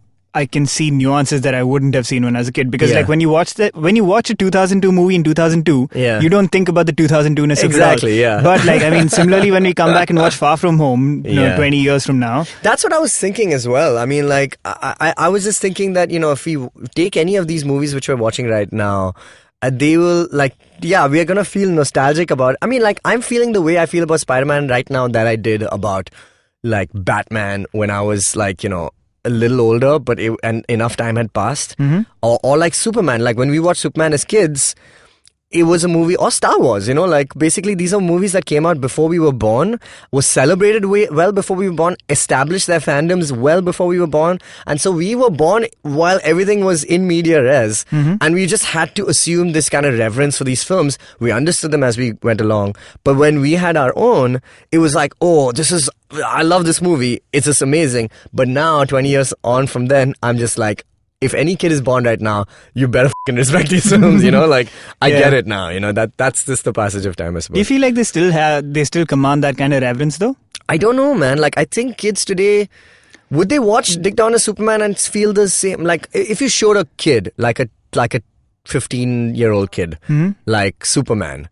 see nuances that I wouldn't have seen when I was a kid. Because like when you watch a 2002 movie in 2002, you don't think about the 2002-ness of it all. Exactly, yeah. But like, I mean, similarly when we come back and watch Far From Home, 20 years from now. That's what I was thinking as well. I mean, like, I was just thinking that, if we take any of these movies which we're watching right now, they will, like, we are going to feel nostalgic about... I mean, like, I'm feeling the way I feel about Spider-Man right now that I did about, like, Batman when I was, like, a little older, but and enough time had passed. Or like Superman. Like, when we watched Superman as kids... It was a movie, or Star Wars, like basically these are movies that came out before we were born, was celebrated well before we were born, established their fandoms well before we were born, and so we were born while everything was in media res, and we just had to assume this kind of reverence for these films. We understood them as we went along, but when we had our own, it was like, oh, I love this movie, it's just amazing. But now, 20 years on from then, I'm just like, if any kid is born right now, you better fucking respect these films, like, I get it now, that's just the passage of time, I suppose. Do you feel like they still command that kind of reverence though? I don't know, man. Like, I think kids today, would they watch Dick Down as Superman and feel the same? Like, if you showed a kid, like a 15-year-old kid, like Superman,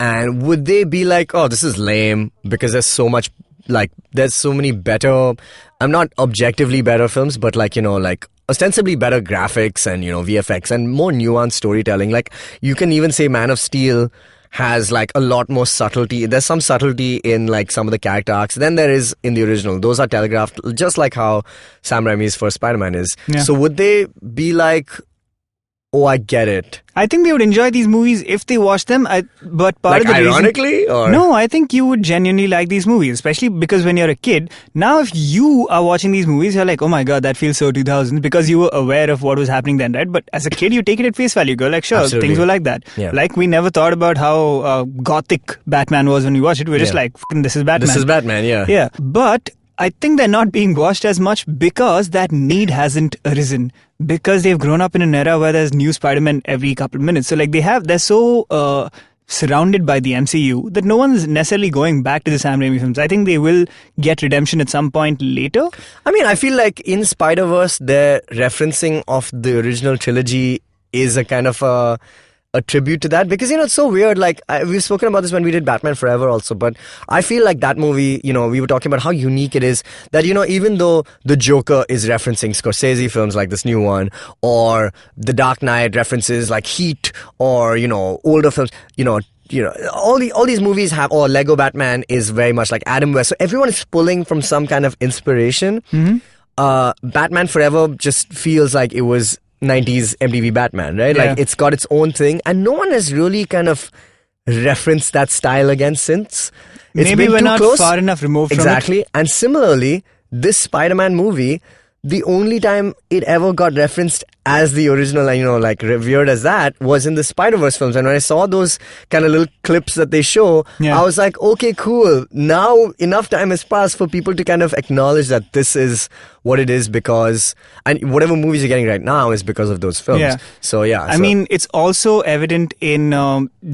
and would they be like, oh, this is lame because there's so much, like, there's so many better, I'm not objectively better films, but like, like, ostensibly better graphics and, VFX and more nuanced storytelling. Like, you can even say Man of Steel has like a lot more subtlety. There's some subtlety in like some of the character arcs than there is in the original. Those are telegraphed just like how Sam Raimi's first Spider-Man is. Yeah. So would they be like, oh, I get it? I think they would enjoy these movies if they watch them. But part of the ironically, reason, or no, I think you would genuinely like these movies, especially because when you're a kid. Now, if you are watching these movies, you're like, oh my god, that feels so 2000s because you were aware of what was happening then, right? But as a kid, you take it at face value. You go like, sure, absolutely, things were like that. Yeah. Like we never thought about how gothic Batman was when we watched it. We're just like, this is Batman. This is Batman, yeah. Yeah, but I think they're not being watched as much because that need hasn't arisen. Because they've grown up in an era where there's new Spider-Man every couple of minutes. So like they're so surrounded by the MCU that no one's necessarily going back to the Sam Raimi films. I think they will get redemption at some point later. I mean, I feel like in Spider-Verse, their referencing of the original trilogy is a kind of a tribute to that, because it's so weird. Like we've spoken about this when we did Batman Forever also, but I feel like that movie, we were talking about how unique it is that even though the Joker is referencing Scorsese films like this new one, or the Dark Knight references like Heat, or older films, all these movies have, or Lego Batman is very much like Adam West, so everyone is pulling from some kind of inspiration. Batman Forever just feels like it was 90s MTV Batman, right? Yeah. Like it's got its own thing, and no one has really kind of referenced that style again since. It's Maybe been we're too not close. far enough removed from it. Exactly. And similarly, this Spider-Man movie, the only time it ever got referenced as the original, like revered as that, was in the Spider-Verse films. And when I saw those kind of little clips that they show, I was like, okay, cool. Now enough time has passed for people to kind of acknowledge that this is what it is, because, and whatever movies you're getting right now is because of those films. Yeah. So yeah. I mean, it's also evident in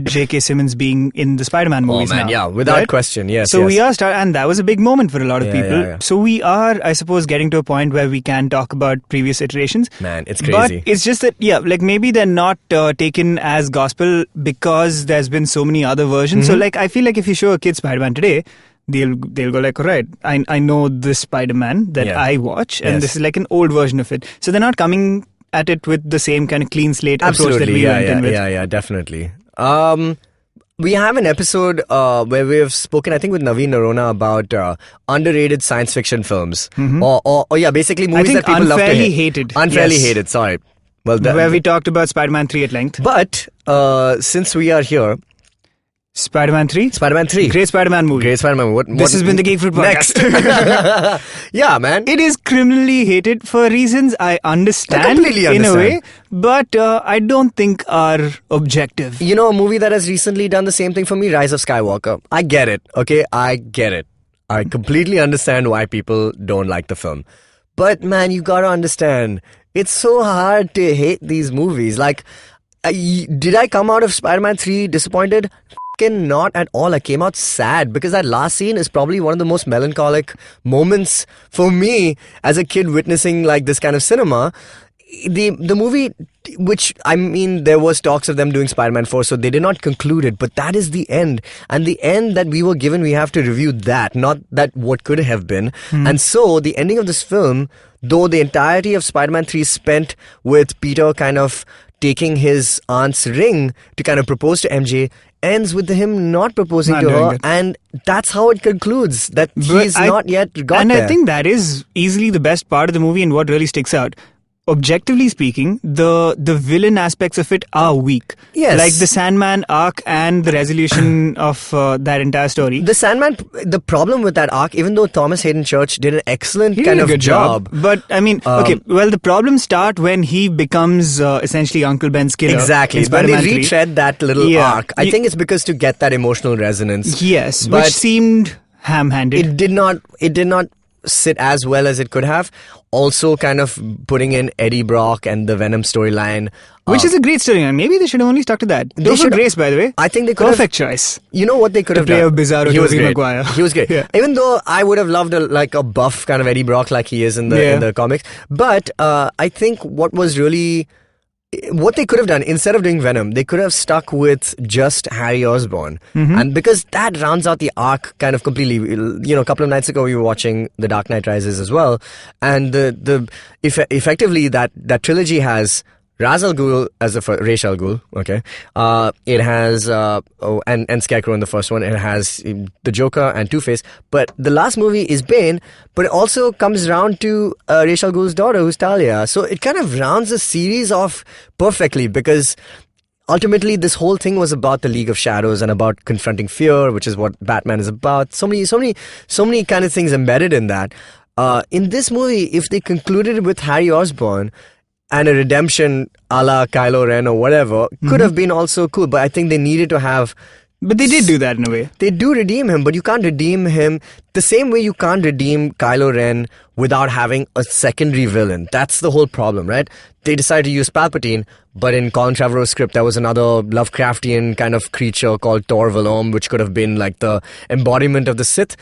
J.K. Simmons being in the Spider-Man movies now. Yeah, without right? question, yes. So we are and that was a big moment for a lot of people. Yeah. So we are, I suppose, getting to a point where we can talk about previous iterations. Man, it's crazy. But it's just that, like maybe they're not taken as gospel because there's been so many other versions. So like, I feel like if you show a kid Spider-Man today, they'll go like, all right, I know this Spider-Man that I watch, and this is like an old version of it. So they're not coming at it with the same kind of clean slate approach that we went in with. Yeah, definitely. We have an episode where we have spoken, I think, with Naveen Narona about underrated science fiction films. Or basically movies that people love to hate. Unfairly hated, sorry. Well, where we talked about Spider-Man 3 at length. But since we are here, Spider-Man 3? Spider-Man 3. Great Spider-Man movie. Great Spider-Man movie. This has been the Geek Fruit Podcast. Next. Yeah, man. It is criminally hated for reasons I understand. I completely understand. In a way, but I don't think are objective. You know, a movie that has recently done the same thing for me, Rise of Skywalker. I get it, okay? I get it. I completely understand why people don't like the film. But man, you gotta understand, it's so hard to hate these movies. Like, did I come out of Spider-Man 3 disappointed? Not at all. I came out sad because that last scene is probably one of the most melancholic moments for me as a kid witnessing like this kind of cinema. The movie, which, I mean, there was talks of them doing Spider-Man 4, so they did not conclude it, but that is the end. And the end that we were given, we have to review that, not that what could have been. And so, the ending of this film, though the entirety of Spider-Man 3 is spent with Peter kind of taking his aunt's ring to kind of propose to MJ, ends with him not proposing to her, and that's how it concludes, that he's not yet got and there. And I think that is easily the best part of the movie and what really sticks out. Objectively speaking, the villain aspects of it are weak. Yes. Like the Sandman arc and the resolution of that entire story. The Sandman, the problem with that arc, even though Thomas Hayden Church did an excellent he kind did a of good job. But I mean, okay, well, the problems start when he becomes essentially Uncle Ben's killer. Exactly. When they retread that little arc, I think it's because to get that emotional resonance. Yes, but which seemed ham-handed. It did not sit as well as it could have. Also kind of putting in Eddie Brock and the Venom storyline. Which is a great storyline. Maybe they should have only stuck to that. Topher Grace, by the way. I think they could Perfect choice. You know what they could have done? To play a bizarro Tobey Maguire. He was great. Yeah. Even though I would have loved a buff kind of Eddie Brock like he is in the comics. But I think what they could have done, instead of doing Venom, they could have stuck with just Harry Osborn. And because that rounds out the arc kind of completely. You know, a couple of nights ago we were watching The Dark Knight Rises as well. And effectively that trilogy has Ra's al Ghul as Ra's al Ghul, okay. It has and Scarecrow in the first one. It has the Joker and Two-Face. But the last movie is Bane, but it also comes round to Ra's al Ghul's daughter, who's Talia. So it kind of rounds the series off perfectly, because ultimately this whole thing was about the League of Shadows and about confronting fear, which is what Batman is about. So many kind of things embedded in that. In this movie, if they concluded with Harry Osborn and a redemption a la Kylo Ren or whatever, could have been also cool. But I think they needed to have... But they did do that in a way. They do redeem him, but you can't redeem him the same way you can't redeem Kylo Ren without having a secondary villain. That's the whole problem, right? They decided to use Palpatine, but in Colin Trevorrow's script, there was another Lovecraftian kind of creature called Tor Valom, which could have been like the embodiment of the Sith.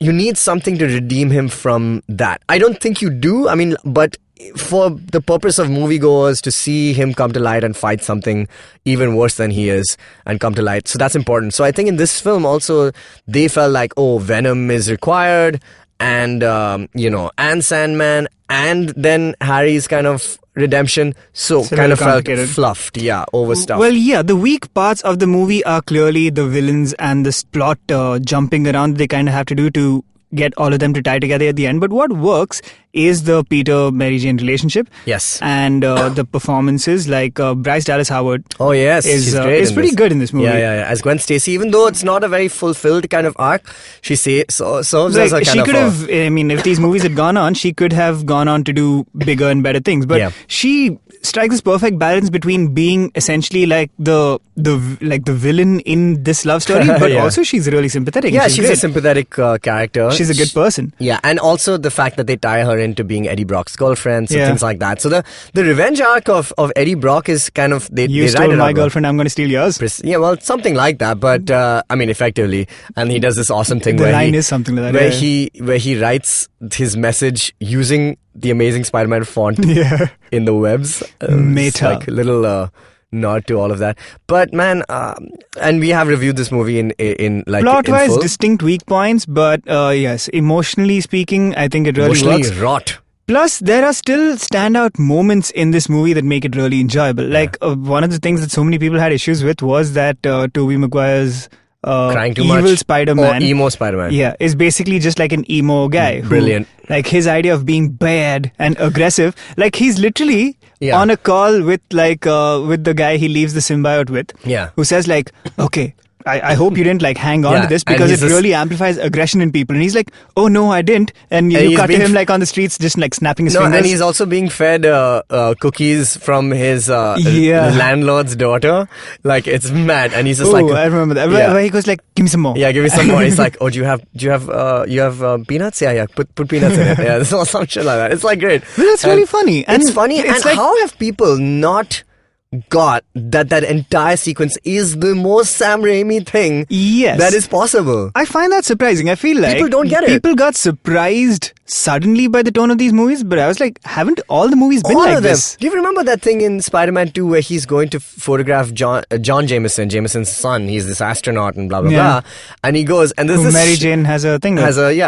You need something to redeem him from that. I don't think you do. I mean, but for the purpose of moviegoers to see him come to light and fight something even worse than he is and come to light. So that's important. So I think in this film also, they felt like, oh, Venom is required and, and Sandman and then Harry's kind of redemption. So kind of felt fluffed, overstuffed. Well, yeah, the weak parts of the movie are clearly the villains and the plot jumping around they kind of have to do to get all of them to tie together at the end. But what works is the Peter-Mary Jane relationship. Yes. And the performances, like Bryce Dallas Howard. Oh, yes. Is pretty good in this movie. Yeah. As Gwen Stacy, even though it's not a very fulfilled kind of arc, she serves as a kind of... if these movies had gone on, she could have gone on to do bigger and better things. But she strikes this perfect balance between being essentially like the villain in this love story, but also she's really sympathetic. Yeah, she's a sympathetic character. She's a good person. Yeah, and also the fact that they tie her into being Eddie Brock's girlfriend, so things like that. So the revenge arc of Eddie Brock is kind of... You stole my girlfriend, I'm going to steal yours. Yeah, well, something like that, but effectively. And he does this awesome thing the line is something like that. Where he writes his message using the Amazing Spider-Man font in the webs. Meta. It's like a little... nod to all of that, but man, and we have reviewed this movie in like plot-wise distinct weak points, but yes, emotionally speaking, I think it really works. Rot. Plus, there are still standout moments in this movie that make it really enjoyable. Like one of the things that so many people had issues with was that Tobey Maguire's crying too evil much. Spider-Man, or emo Spider-Man, is basically just like an emo guy. Brilliant. Like his idea of being bad and aggressive, like he's literally on a call with with the guy he leaves the symbiote with, who says like, okay, I hope you didn't like hang on to this because it really amplifies aggression in people. And he's like, oh no, I didn't. And you cut to him like on the streets just like snapping his fingers. And he's also being fed cookies from his landlord's daughter. Like, it's mad. And he's just like... I remember that. Where he goes like, give me some more. Yeah, give me some more. He's like, oh, do you have peanuts? Yeah. Put peanuts in it. Yeah, there's some shit like that. It's like great. But that's really funny. And it's funny. And like, how have people not got that entire sequence is the most Sam Raimi thing that is possible? I find that surprising. I feel like people don't get it. People got surprised suddenly by the tone of these movies, but I was like, haven't all the movies been like this? Do you remember that thing in Spider-Man 2 where he's going to photograph John Jameson's son? He's this astronaut and blah blah blah, and he goes and there's this Mary Jane has a thing.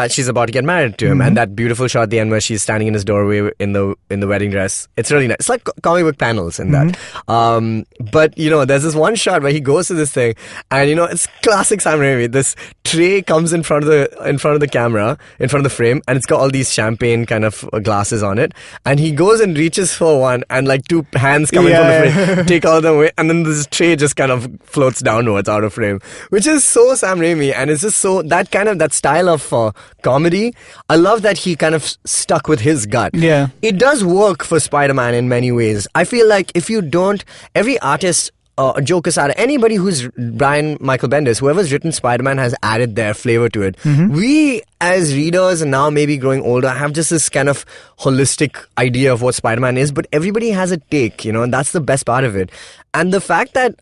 She's about to get married to him, and that beautiful shot at the end where she's standing in his doorway in the wedding dress. It's really nice. It's like comic book panels in that. But there's this one shot where he goes to this thing, and it's classic Sam Raimi. This tray comes in front of the camera, in front of the frame, and it's got all these champagne kind of glasses on it. And he goes and reaches for one, and like two hands come in from the frame, take all of them away, and then this tray just kind of floats downwards out of frame, which is so Sam Raimi, and it's just so that style of comedy. I love that he kind of stuck with his gut. Yeah, it does work for Spider-Man in many ways. I feel like if you don't, every artist, Joe Quesada, anybody who's Brian Michael Bendis, whoever's written Spider-Man has added their flavor to it. We as readers and now maybe growing older have just this kind of holistic idea of what Spider-Man is, but everybody has a take, and that's the best part of it. And the fact that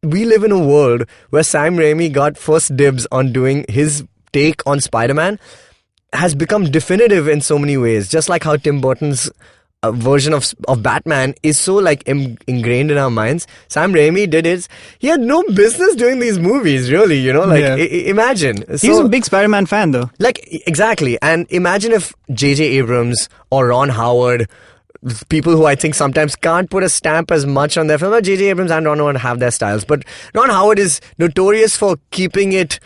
we live in a world where Sam Raimi got first dibs on doing his take on Spider-Man has become definitive in so many ways, just like how Tim Burton's version of Batman is so like ingrained in our minds. Sam Raimi did it. He had no business doing these movies, really, imagine. He's a big Spider-Man fan though. Like, exactly. And imagine if J.J. Abrams or Ron Howard, people who I think sometimes can't put a stamp as much on their film. J.J. Abrams and Ron Howard have their styles, but Ron Howard is notorious for keeping it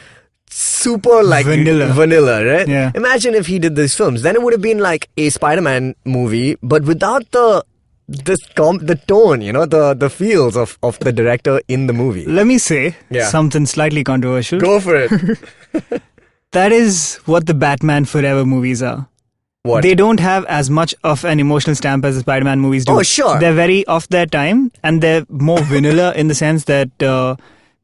super like vanilla, right? Yeah. Imagine if he did these films, then it would have been like a Spider-Man movie, but without the tone, the feels of the director in the movie. Let me say something slightly controversial. Go for it. That is what the Batman Forever movies are. What? They don't have as much of an emotional stamp as the Spider-Man movies do. Oh, sure. They're very of their time, and they're more vanilla in the sense that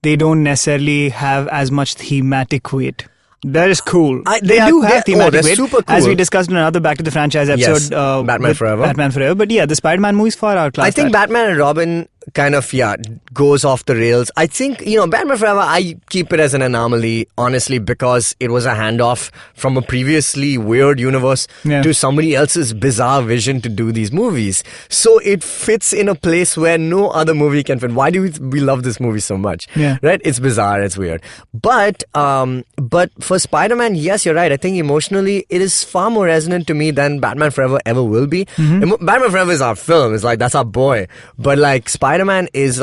they don't necessarily have as much thematic weight. That is cool. They do have thematic weight, super cool. as we discussed in another Back to the Franchise episode. Yes, Batman Forever. But yeah, the Spider-Man movies far outclass. I think Batman and Robin kind of goes off the rails. I think Batman Forever, I keep it as an anomaly, honestly, because it was a handoff from a previously weird universe to somebody else's bizarre vision to do these movies. So it fits in a place where no other movie can fit. Why do we love this movie so much? Yeah. Right? It's bizarre, it's weird. But for Spider-Man, yes, you're right. I think emotionally it is far more resonant to me than Batman Forever ever will be. Batman Forever is our film. It's like, that's our boy. But like Spider-Man is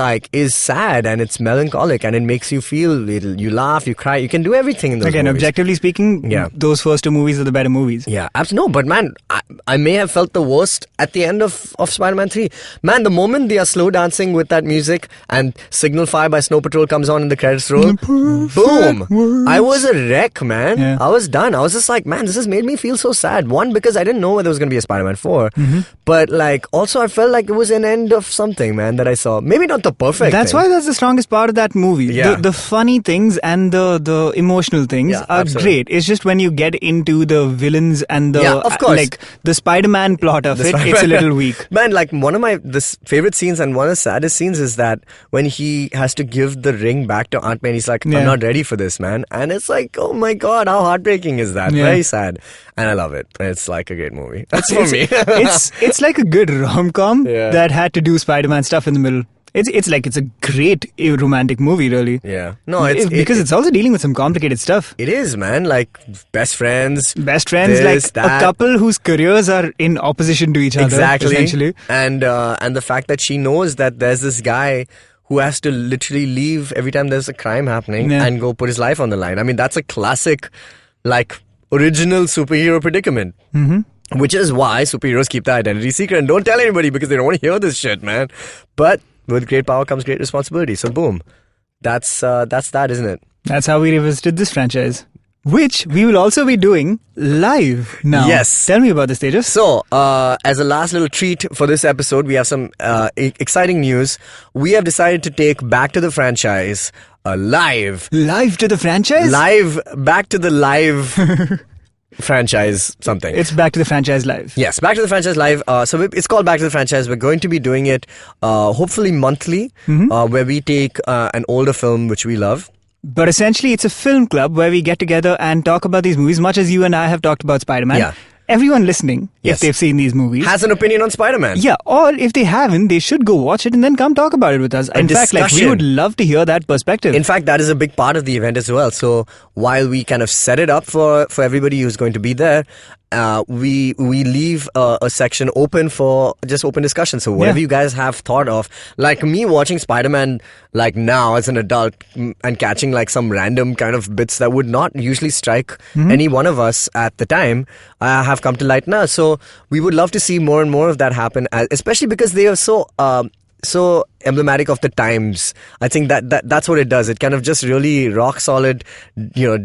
sad and it's melancholic and it makes you feel, you laugh, you cry, you can do everything in those movies. Objectively speaking, those first two movies are the better movies. Yeah, absolutely. No, but man, I may have felt the worst at the end of Spider-Man 3. Man, the moment they are slow dancing with that music and Signal Fire by Snow Patrol comes on in the credits roll, boom! I was a wreck, man. Yeah. I was done. I was just like, man, this has made me feel so sad. One, because I didn't know whether there was going to be a Spider-Man 4. But like, also I felt like it was an end of something, man, that I saw. Maybe not the perfect That's thing. why that's the strongest part of that movie. Yeah. The funny things and the emotional things are absolutely great. It's just when you get into the villains and the of course. like the Spider-Man plot of it's a little weak. Man, like one of my favorite scenes and one of the saddest scenes is that when he has to give the ring back to Aunt May and he's like, I'm not ready for this, man. And it's like, oh my God, how heartbreaking is that? Very sad. And I love it. It's like a great movie. That's for me. It's like a good rom-com that had to do Spider-Man stuff in the middle. It's a great romantic movie, really. Yeah. No, because it's also dealing with some complicated stuff. It is, man. Like best friends, this, like that. A couple whose careers are in opposition to each other. Exactly. Essentially. And the fact that she knows that there's this guy who has to literally leave every time there's a crime happening and go put his life on the line. I mean, that's a classic, like, original superhero predicament. Which is why superheroes keep their identity secret and don't tell anybody because they don't want to hear this shit, man. But with great power comes great responsibility. So boom. that's that, isn't it? That's how we revisited this franchise, which we will also be doing live now. Yes. Tell me about this, Tejas. So, as a last little treat for this episode, we have some exciting news. We have decided to take Back to the franchise live. Live to the franchise? Live, back to the live franchise something. It's Back to the franchise live. Yes, Back to the franchise live. So it's called Back to the franchise. We're going to be doing it hopefully monthly, where we take an older film which we love. But essentially, it's a film club where we get together and talk about these movies, much as you and I have talked about Spider-Man. Yeah. Everyone listening, Yes. if they've seen these movies, Has an opinion on Spider-Man. yeah, or if they haven't, they should go watch it and then come talk about it with us. In fact, we discussion. would love to hear that perspective. In fact, that is a big part of the event as well. So while we kind of set it up for everybody who's going to be there, we leave a section open for just open discussion. So whatever you guys have thought of, like me watching Spider-Man like now as an adult and catching like some random kind of bits that would not usually strike any one of us at the time, have come to light now. So we would love to see more and more of that happen, especially because they are so emblematic of the times. I think that's what it does. It kind of just really rock solid,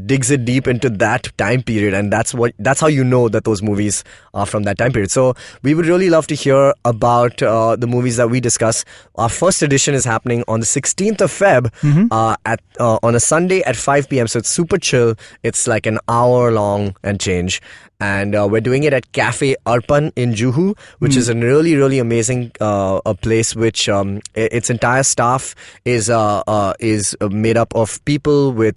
digs it deep into that time period, and that's how you know that those movies are from that time period. So we would really love to hear about the movies that we discuss. Our first edition is happening on the 16th of Feb on a Sunday at 5 p.m. So it's super chill. It's like an hour long and change. And we're doing it at Cafe Arpan in Juhu, which is a really, really amazing a place which its entire staff is made up of people with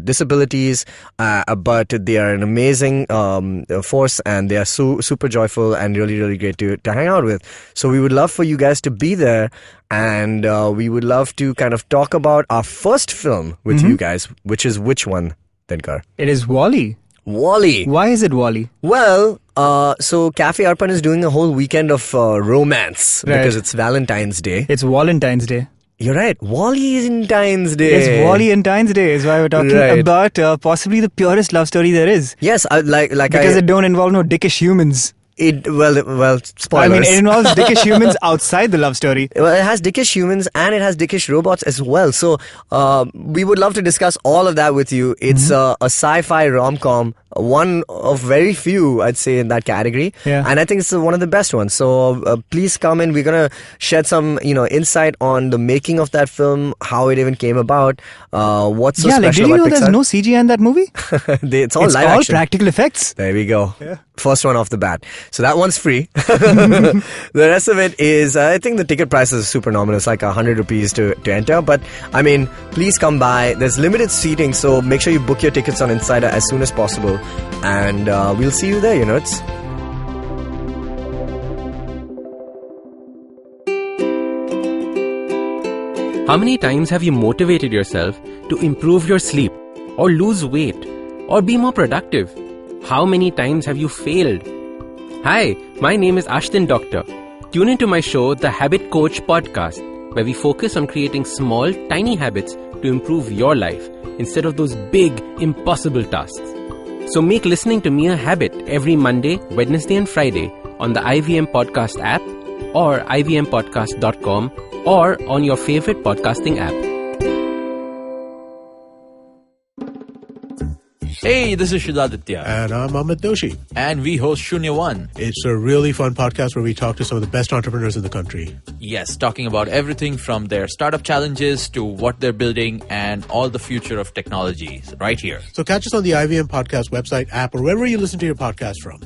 disabilities, but they are an amazing force, and they are super joyful and really, really great to hang out with. So we would love for you guys to be there, and we would love to kind of talk about our first film with you guys, which is which one, Dinkar? It is WALL-E. WALL-E. Why is it WALL-E? Well, so Cafe Arpan is doing a whole weekend of romance because it's Valentine's Day. It's Valentine's Day. You're right. Valentine's Day. It's Valentine's Day is why we're talking about possibly the purest love story there is. Yes, because it don't involve no dickish humans. Well, spoilers. I mean, it involves dickish humans outside the love story. Well, it has dickish humans and it has dickish robots as well. So we would love to discuss all of that with you. It's a sci-fi rom-com, one of very few, I'd say, in that category. Yeah. And I think it's one of the best ones. So please come in. We're going to shed some, insight on the making of that film, how it even came about, what's so special about Pixar. Did you know there's no CGI in that movie? It's all live action. Practical effects. There we go. Yeah. First one off the bat. So that one's free. The rest of it is, I think the ticket price is super nominal. It's like 100 rupees to enter. But, I mean, please come by. There's limited seating, so make sure you book your tickets on Insider as soon as possible. And we'll see you there, you nerds. How many times have you motivated yourself to improve your sleep, or lose weight, or be more productive? How many times have you failed? Hi, my name is Ashton Doctor. Tune into my show, The Habit Coach Podcast, where we focus on creating small, tiny habits to improve your life instead of those big, impossible tasks. So make listening to me a habit every Monday, Wednesday and Friday on the IVM Podcast app or ivmpodcast.com or on your favorite podcasting app. Hey, this is Shudaditya. And I'm Amit Doshi. And we host Shunya One. It's a really fun podcast where we talk to some of the best entrepreneurs in the country. Yes, talking about everything from their startup challenges to what they're building and all the future of technologies right here. So catch us on the IVM Podcast website, app, or wherever you listen to your podcast from.